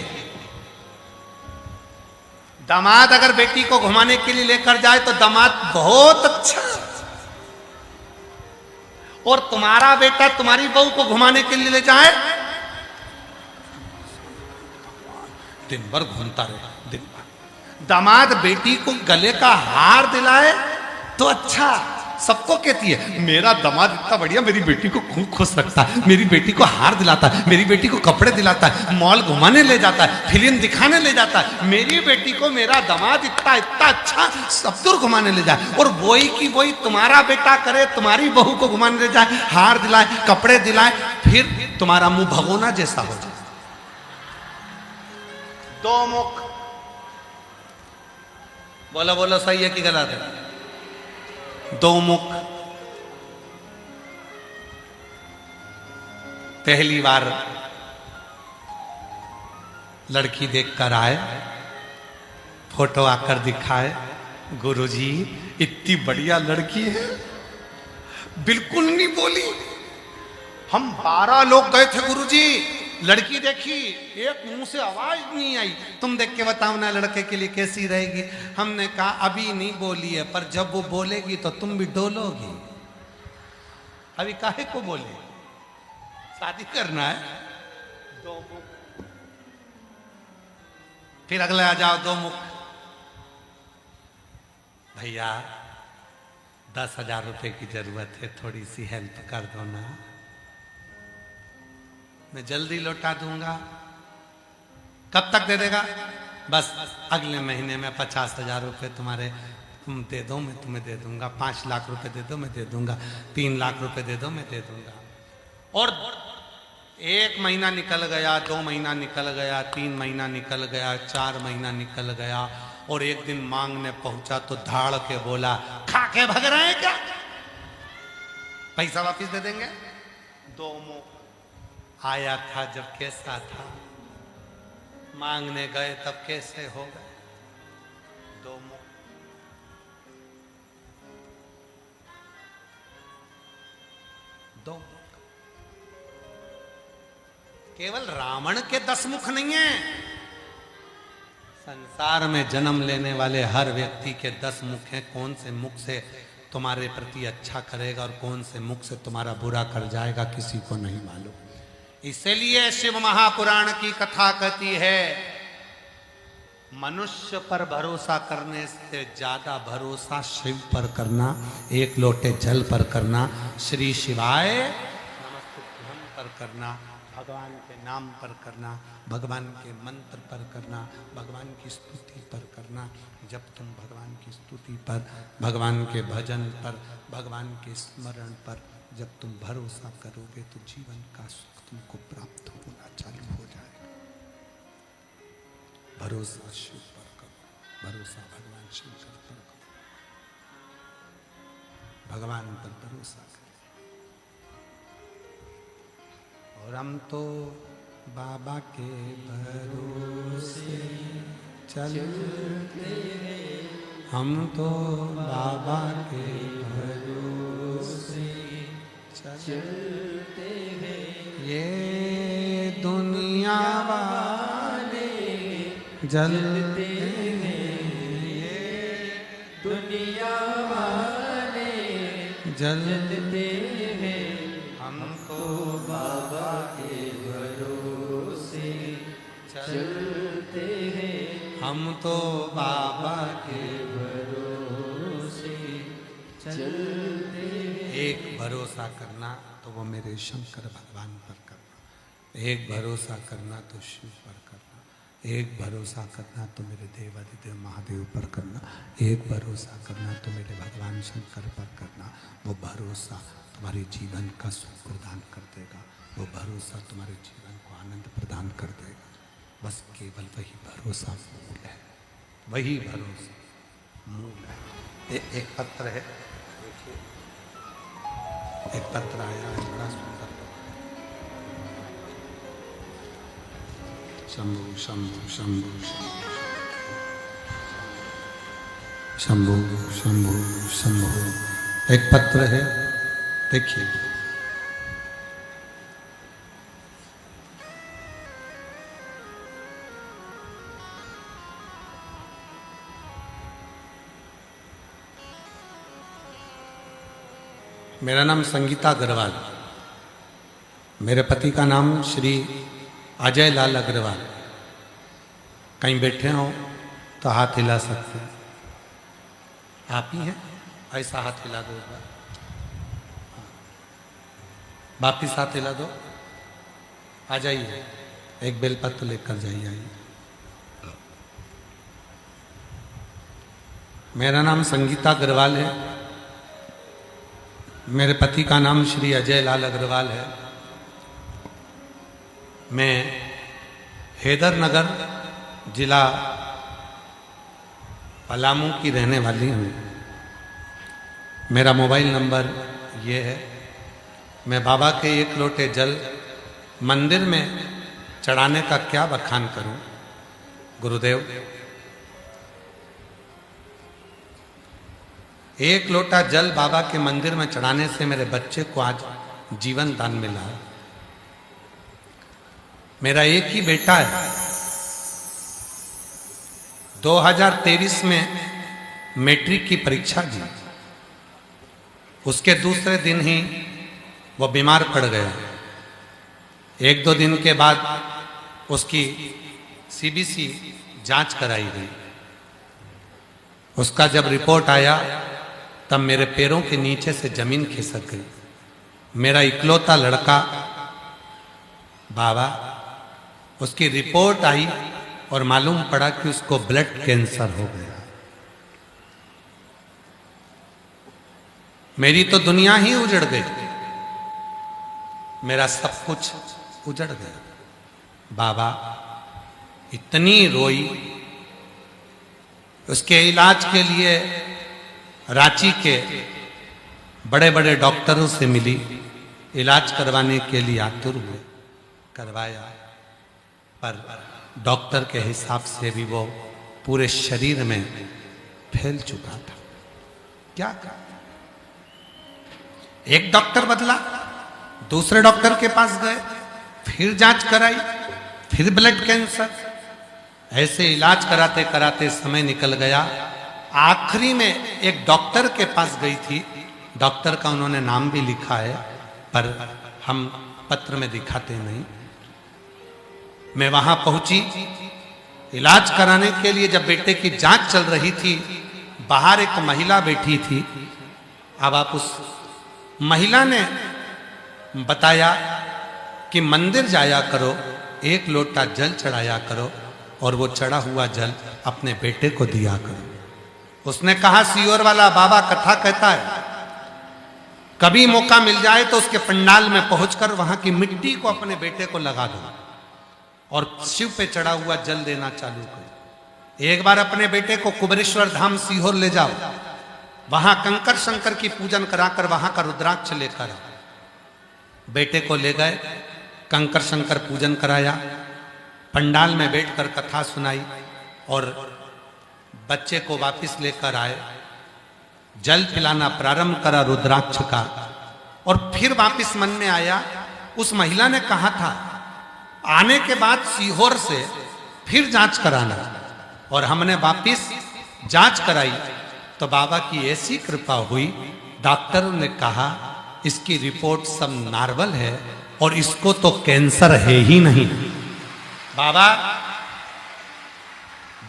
दामाद अगर बेटी को घुमाने के लिए लेकर जाए तो दामाद बहुत अच्छा, और तुम्हारा बेटा तुम्हारी बहू को घुमाने के लिए ले जाए, दिन भर घूमता रहे, दिन भर। दामाद बेटी को गले का हार दिलाए तो अच्छा, सबको कहती है मेरा दामाद इतना बढ़िया, मेरी बेटी को खूब खुश रखता है, मेरी बेटी को हार दिलाता है, मेरी बेटी को कपड़े दिलाता है, मॉल घुमाने ले जाता है, फिल्म दिखाने ले जाता है, मेरी बेटी को मेरा दामाद इतना इतना अच्छा सब दूर घुमाने ले जाए। और वही की वही तुम्हारा बेटा करे, तुम्हारी बहू को घुमाने ले जाए, हार दिलाए, कपड़े दिलाए, फिर तुम्हारा मुंह भगोना जैसा हो जाए। 2 मुख, बोलो बोलो सही है कि गलत है? 2 मुख। पहली बार लड़की देखकर आए, फोटो आकर दिखाए, गुरुजी इतनी बढ़िया लड़की है, बिल्कुल नहीं बोली। हम 12 लोग गए थे गुरुजी, लड़की देखी, एक मुंह से आवाज नहीं आई, तुम देख के बताओ ना लड़के के लिए कैसी रहेगी। हमने कहा अभी नहीं बोली है, पर जब वो बोलेगी तो तुम भी डोलोगी। अभी काहे को बोले, शादी करना है। 2 मुख, फिर अगले आ जाओ 2 मुख। भैया 10,000 रुपए की जरूरत है, थोड़ी सी हेल्प कर दो ना, मैं जल्दी लौटा दूंगा। कब तक दे देगा? बस अगले महीने में 50,000 रुपए तुम्हारे, तुम दे दो मैं तुम्हें दे दूंगा। 5 लाख रुपए दे दो मैं दे दूंगा। 3 लाख रुपए दे दो मैं दे दूंगा। और 1 महीना निकल गया, 2 महीना निकल गया, 3 महीना निकल गया, 4 महीना निकल गया, और एक दिन मांगने पहुंचा तो धाड़ के बोला, खा के भग रहे हैं क्या, पैसा वापिस दे देंगे। 2 मुंह आया था जब कैसा था, मांगने गए तब कैसे हो गए। 2 मुंह, 2 मुख। केवल रावण के 10 मुख नहीं है, संसार में जन्म लेने वाले हर व्यक्ति के 10 मुख हैं। कौन से मुख से तुम्हारे प्रति अच्छा करेगा और कौन से मुख से तुम्हारा बुरा कर जाएगा, किसी को नहीं मालूम। इसलिए शिव महापुराण की कथा कहती है, मनुष्य पर भरोसा करने से ज्यादा भरोसा शिव पर करना, 1 लोटे जल पर करना, श्री शिवाय नमस्तुभ्यं पर करना, भगवान के नाम पर करना, भगवान के मंत्र पर करना, भगवान की स्तुति पर करना। जब तुम भगवान की स्तुति पर, भगवान के भजन पर, भगवान के स्मरण पर जब तुम भरोसा करोगे तो जीवन का सुख तुमको प्राप्त होना चालू हो जाएगा। भरोसा शिव पर करो, भरोसा भगवान शंकर पर करो, भगवान पर भरोसा करो। और हम तो बाबा के भरोसे चलते हैं, हम तो बाबा के भरोसे चलते हैं। ये दुनिया वाले जलते हैं, ये दुनिया वाले जलते हैं, हम तो बाबा के भरोसे चलते हैं, हम तो बाबा के भरोसे चलते हैं। एक भरोसा करना तो वो मेरे शंकर भगवान पर करना, एक भरोसा करना तो शिव पर करना, एक भरोसा करना तो मेरे देवादिदेव महादेव पर करना, एक भरोसा करना तो मेरे भगवान शंकर पर करना। वो भरोसा तुम्हारे जीवन का सुख प्रदान कर देगा, वो भरोसा तुम्हारे जीवन को आनंद प्रदान कर देगा। बस केवल वही भरोसा मूल है, वही भरोसा मूल है। एक पत्र है, देखिए एक पत्र आया है बड़ा सुंदर। शंभु शंभु शंभु शंभु शंभु शंभु, एक पत्र है, देखिए। मेरा नाम संगीता अग्रवाल, मेरे पति का नाम श्री अजय लाल अग्रवाल। कहीं बैठे हो तो हाथ हिला सकते हैं, आप ही हैं, ऐसा हाथ हिला दो, एक बार वापिस हाथ हिला दो, आ जाइए, एक बेलपत्र लेकर जाइए। आइए, मेरा नाम संगीता अग्रवाल है, मेरे पति का नाम श्री अजय लाल अग्रवाल है। मैं हैदरनगर जिला पलामू की रहने वाली हूँ। मेरा मोबाइल नंबर ये है। मैं बाबा के 1 लोटे जल मंदिर में चढ़ाने का क्या बखान करूं। गुरुदेव, एक लोटा जल बाबा के मंदिर में चढ़ाने से मेरे बच्चे को आज जीवन दान मिला। मेरा एक ही बेटा है। 2023 में मैट्रिक की परीक्षा दी, उसके दूसरे दिन ही वो बीमार पड़ गया। एक दो दिन के बाद उसकी सीबीसी जांच कराई गई। उसका जब रिपोर्ट आया तब मेरे पैरों के नीचे से जमीन खिसक गई। मेरा इकलौता लड़का बाबा, उसकी रिपोर्ट आई और मालूम पड़ा कि उसको ब्लड कैंसर हो गया। मेरी तो दुनिया ही उजड़ गई, मेरा सब कुछ उजड़ गया। बाबा इतनी रोई। उसके इलाज के लिए रांची के बड़े बड़े डॉक्टरों से मिली, इलाज करवाने के लिए आतुर हुए, करवाया, पर डॉक्टर के हिसाब से भी वो पूरे शरीर में फैल चुका था। क्या कहा? एक डॉक्टर बदला, दूसरे डॉक्टर के पास गए, फिर जांच कराई, फिर ब्लड कैंसर। ऐसे इलाज कराते कराते समय निकल गया। आखिरी में एक डॉक्टर के पास गई थी। डॉक्टर का उन्होंने नाम भी लिखा है, पर हम पत्र में दिखाते नहीं। मैं वहां पहुंची इलाज कराने के लिए। जब बेटे की जांच चल रही थी, बाहर एक महिला बैठी थी। अब आप उस महिला ने बताया कि मंदिर जाया करो, एक लोटा जल चढ़ाया करो और वो चढ़ा हुआ जल अपने बेटे को दिया करो। उसने कहा, सीहोर वाला बाबा कथा कहता है, कभी मौका मिल जाए तो उसके पंडाल में पहुंचकर वहां की मिट्टी को अपने बेटे को लगा दो और शिव पे चढ़ा हुआ जल देना चालू करो। एक बार अपने बेटे को कुबेरेश्वर धाम सीहोर ले जाओ, वहां कंकर शंकर की पूजन कराकर वहां का रुद्राक्ष लेकर आओ। बेटे को ले गए, कंकर शंकर पूजन कराया, पंडाल में बैठकर कथा सुनाई और बच्चे को वापस लेकर आए। जल पिलाना प्रारंभ करा रुद्राक्ष का, और फिर वापस मन में आया, उस महिला ने कहा था आने के बाद सीहोर से फिर जांच कराना, और हमने वापस जांच कराई तो बाबा की ऐसी कृपा हुई, डॉक्टरों ने कहा इसकी रिपोर्ट सब नॉर्मल है और इसको तो कैंसर है ही नहीं। बाबा,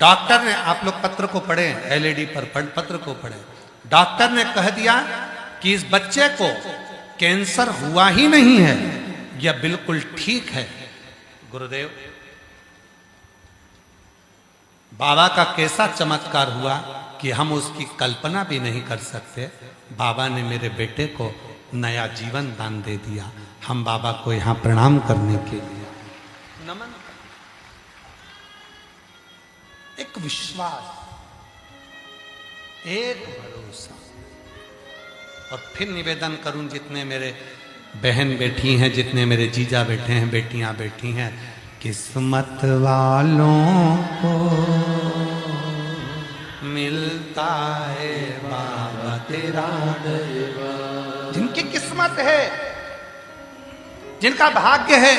डॉक्टर ने, आप लोग पत्र को पढ़े, एलईडी पर पत्र को पढ़े, डॉक्टर ने कह दिया कि इस बच्चे को कैंसर हुआ ही नहीं है, यह बिल्कुल ठीक है। गुरुदेव, बाबा का कैसा चमत्कार हुआ कि हम उसकी कल्पना भी नहीं कर सकते। बाबा ने मेरे बेटे को नया जीवन दान दे दिया। हम बाबा को यहां प्रणाम करने के लिए नमन। एक विश्वास, एक भरोसा। और फिर निवेदन करूं, जितने मेरे बहन बैठी हैं, जितने मेरे जीजा बैठे हैं, बेटियां बैठी हैं, किस्मत वालों को मिलता है बाबा तेरा दरबार। जिनकी किस्मत है, जिनका भाग्य है,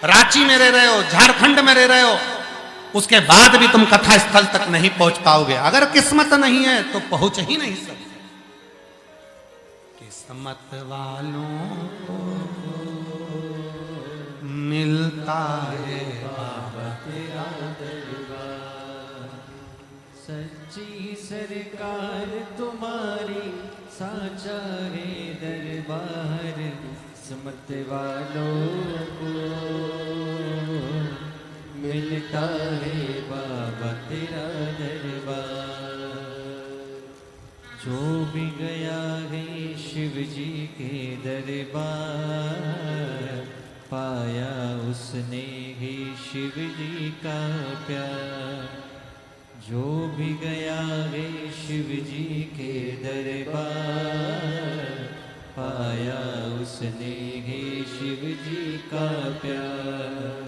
रांची में रह रहे हो, झारखंड में रह रहे हो, उसके बाद भी तुम कथा स्थल तक नहीं पहुंच पाओगे। अगर किस्मत नहीं है तो पहुंच ही नहीं सकते। किस्मत वालों को मिलता है बाबा तेरा दरबार। सच्ची सरकार तुम्हारी साचा है दरबार। किस्मत वालों को मिलता है बाबा तेरा दरबार। जो भी गया है शिव जी के दरबार, पाया उसने ही शिव जी का प्यार। जो भी गया है शिव जी के दरबार, पाया उसने ही शिव जी का प्यार।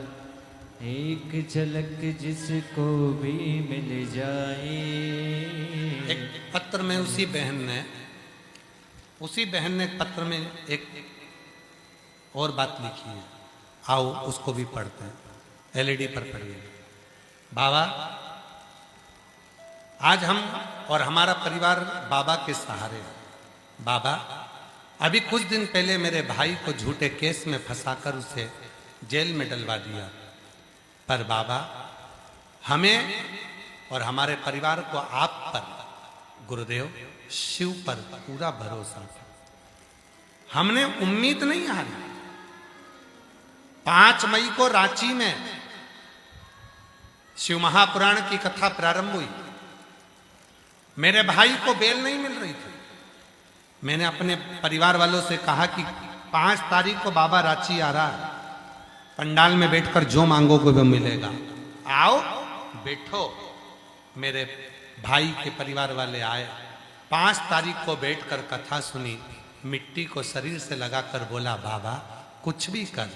एक झलक जिसको भी मिल जाए, एक पत्र में उसी बहन ने पत्र में एक और बात लिखी है। आओ उसको भी पढ़ते हैं, एलईडी पर पढ़िए। बाबा, आज हम और हमारा परिवार बाबा के सहारे हैं। बाबा, अभी कुछ दिन पहले मेरे भाई को झूठे केस में फंसाकर उसे जेल में डलवा दिया, पर बाबा हमें और हमारे परिवार को आप पर, गुरुदेव शिव पर पूरा भरोसा। हमने उम्मीद नहीं हारी। 5 मई को रांची में शिव महापुराण की कथा प्रारंभ हुई। मेरे भाई को बेल नहीं मिल रही थी। मैंने अपने परिवार वालों से कहा कि 5 तारीख को बाबा रांची आ रहा है, पंडाल में बैठकर जो मांगोगे वो मिलेगा, आओ बैठो। मेरे भाई के परिवार वाले आए। 5 तारीख को बैठकर कथा सुनी। मिट्टी को शरीर से लगाकर बोला, बाबा कुछ भी कर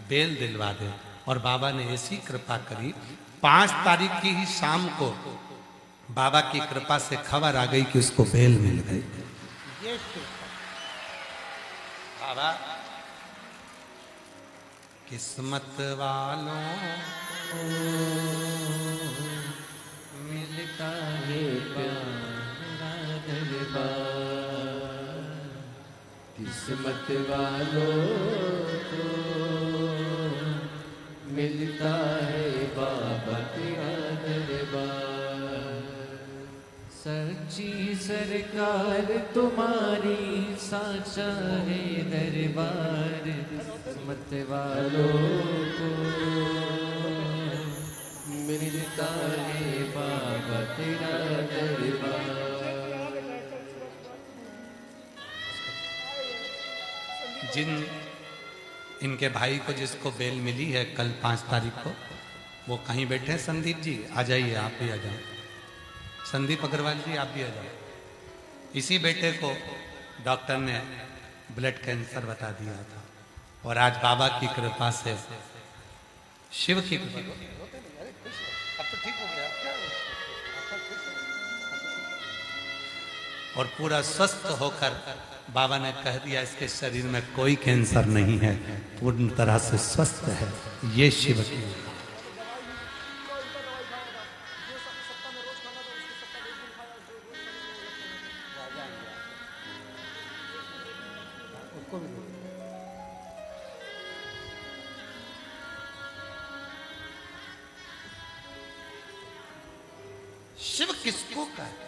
बेल दिलवा दे। और बाबा ने ऐसी कृपा करी, 5 तारीख की ही शाम को बाबा की कृपा से खबर आ गई कि उसको बेल मिल गई। ये बाबा किस्मत वालों मिलता है प्यार दरबार, किस्मत वालों को मिलता है बाबा तेरा दरबार। सच्ची सरकार तुम्हारी साचा है दरबार, किस्मत वालों को मिलता है बाबा तेरा दरबार। जिन इनके भाई को जिसको बेल मिली है कल 5 तारीख को, वो कहीं बैठे हैं। संदीप जी आ जाइए, आप भी आ जाओ। संदीप अग्रवाल जी आप भी आ जाओ। इसी बेटे को डॉक्टर ने ब्लड कैंसर बता दिया था, और आज बाबा की कृपा से, शिव की कृपा, अब तो ठीक हो गया और पूरा स्वस्थ होकर बाबा ने कह दिया इसके शरीर में कोई कैंसर नहीं है, पूर्ण तरह से स्वस्थ है। ये शिव की शिव किसको कहते?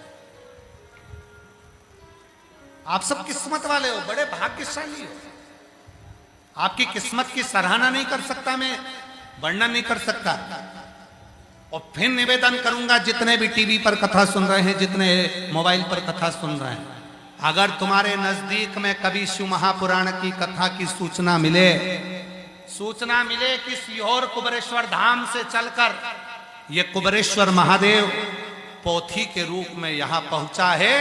आप सब किस्मत वाले हो, बड़े भाग्यशाली हो। आपकी किस्मत की सराहना नहीं कर सकता मैं, वर्णन नहीं कर सकता। और फिर निवेदन करूंगा, जितने भी टीवी पर कथा सुन रहे हैं, जितने मोबाइल पर कथा सुन रहे हैं, अगर तुम्हारे नजदीक में कभी शिव महापुराण की कथा की सूचना मिले कि सीहोर कुबरेश्वर धाम से चलकर ये कुबरेश्वर महादेव पोथी के रूप में यहां पहुंचा है,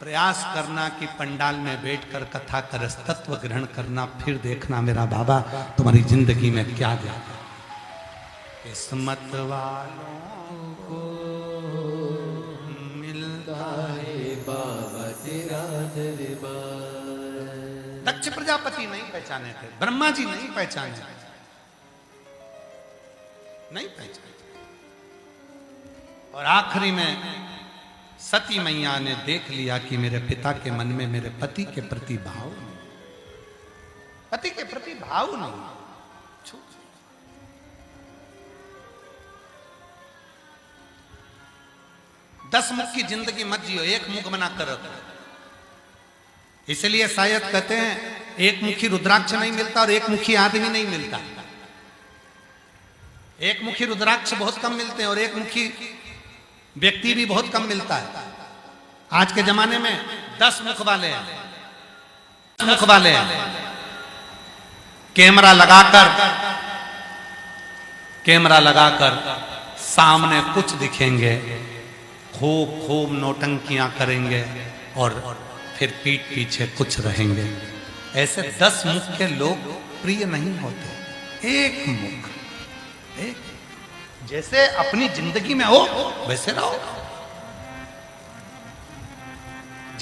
प्रयास करना कि पंडाल में बैठकर कथा का रसतत्व ग्रहण करना। फिर देखना मेरा बाबा तुम्हारी जिंदगी में क्या दिया। किस्मत वालों को मिलता है बाबा तेरा दरबार। दक्ष प्रजापति नहीं पहचाने थे, ब्रह्मा जी नहीं पहचाने, नहीं पहचाने। और आखिरी में सती मैया ने देख लिया कि मेरे पिता के मन में मेरे पति के प्रति भाव नहीं, 10 मुख की जिंदगी मत जियो, एक मुख बना कर रखो। इसलिए शायद कहते हैं एक मुखी रुद्राक्ष नहीं मिलता और एक मुखी आदमी नहीं मिलता। एक मुखी रुद्राक्ष बहुत कम मिलते हैं और एक मुखी व्यक्ति भी बहुत कम मिलता है। आज के जमाने में 10 मुख वाले हैं, कैमरा लगाकर सामने कुछ दिखेंगे, खूब नौटंकियां करेंगे और फिर पीठ पीछे कुछ रहेंगे। ऐसे 10 मुख के लोग प्रिय नहीं होते। एक मुख, एक जैसे अपनी जिंदगी में हो वैसे रहो।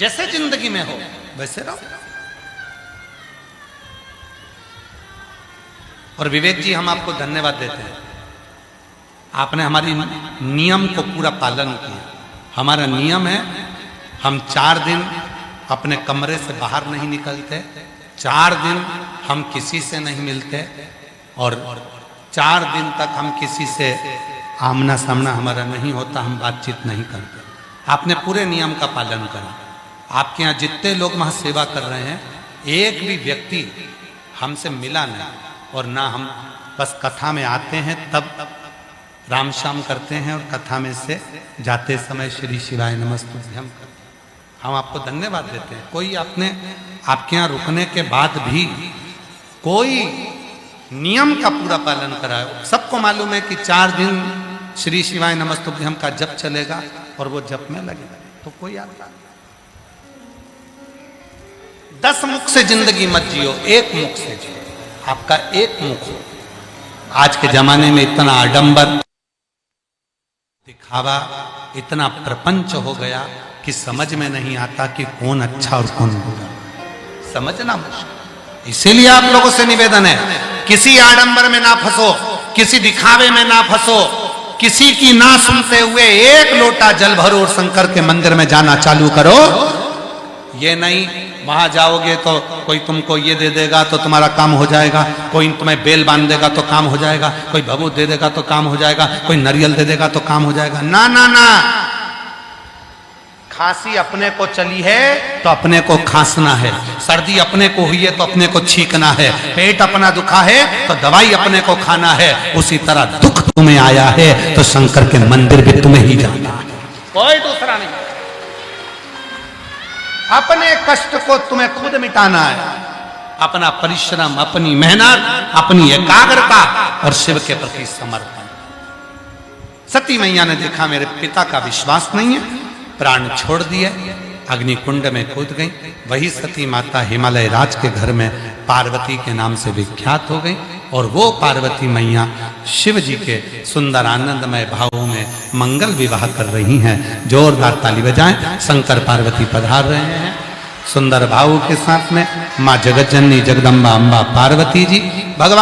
जैसे जिंदगी में हो वैसे रहो। और विवेक जी, हम आपको धन्यवाद देते हैं, आपने हमारी नियम को पूरा पालन किया। हमारा नियम है, हम 4 दिन अपने कमरे से बाहर नहीं निकलते, 4 दिन हम किसी से नहीं मिलते, और 4 दिन तक हम किसी से आमना सामना हमारा नहीं होता, हम बातचीत नहीं करते। आपने पूरे नियम का पालन करा। आपके यहाँ जितने लोग वहाँ सेवा कर रहे हैं, एक भी व्यक्ति हमसे मिला नहीं, और ना हम बस कथा में आते हैं तब राम शाम करते हैं, और कथा में से जाते समय श्री शिवाय नमस्तुभ्यम करते हैं। हम आपको धन्यवाद देते हैं। कोई आपके यहाँ रुकने के बाद भी कोई नियम का पूरा पालन कराए। सबको मालूम है कि 4 दिन श्री शिवाय नमस्तुभ्यम का जप चलेगा और वो जप में लगेगा, तो कोई आता नहीं। 10 मुख से जिंदगी मत जियो, एक मुख से जियो। आपका एक मुख हो। आज के जमाने में इतना आडंबर, दिखावा, इतना प्रपंच हो गया कि समझ में नहीं आता कि कौन अच्छा और कौन बुरा, समझना मुश्किल। इसीलिए आप लोगों से निवेदन है, किसी आडंबर में ना फंसो, किसी दिखावे में ना फंसो, किसी की ना सुनते हुए एक लोटा जल भरो और शंकर के मंदिर में जाना चालू करो। ये नहीं वहां जाओगे तो कोई तुमको ये दे देगा तो तुम्हारा काम हो जाएगा, कोई तुम्हें बेल बांध देगा तो काम हो जाएगा, कोई भभूत दे देगा तो काम हो जाएगा, कोई नारियल दे देगा तो काम हो जाएगा। ना ना ना, खांसी अपने को चली है तो अपने को खांसना है, सर्दी अपने को हुई है तो अपने को छींकना है, पेट अपना दुखा है तो दवाई अपने को खाना है। उसी तरह दुख तुम्हें आया है तो शंकर के मंदिर भी तुम्हें ही जाना है, कोई दूसरा नहीं। अपने कष्ट को तुम्हें खुद मिटाना है। अपना परिश्रम, अपनी मेहनत, अपनी एकाग्रता और शिव के प्रति समर्पण। सती मैया ने देखा मेरे पिता का विश्वास नहीं है, प्राण छोड़ दिए, अग्निकुंड में कूद गई। वही सती माता हिमालय राज के घर में पार्वती के नाम से विख्यात हो गई, और वो पार्वती मैया शिव जी के सुंदर आनंदमय भावों में मंगल विवाह कर रही हैं। जोरदार ताली बजाएं, शंकर पार्वती पधार रहे हैं सुंदर भावों के साथ में। माँ जगत जननी जगदम्बा अम्बा पार्वती जी भगवान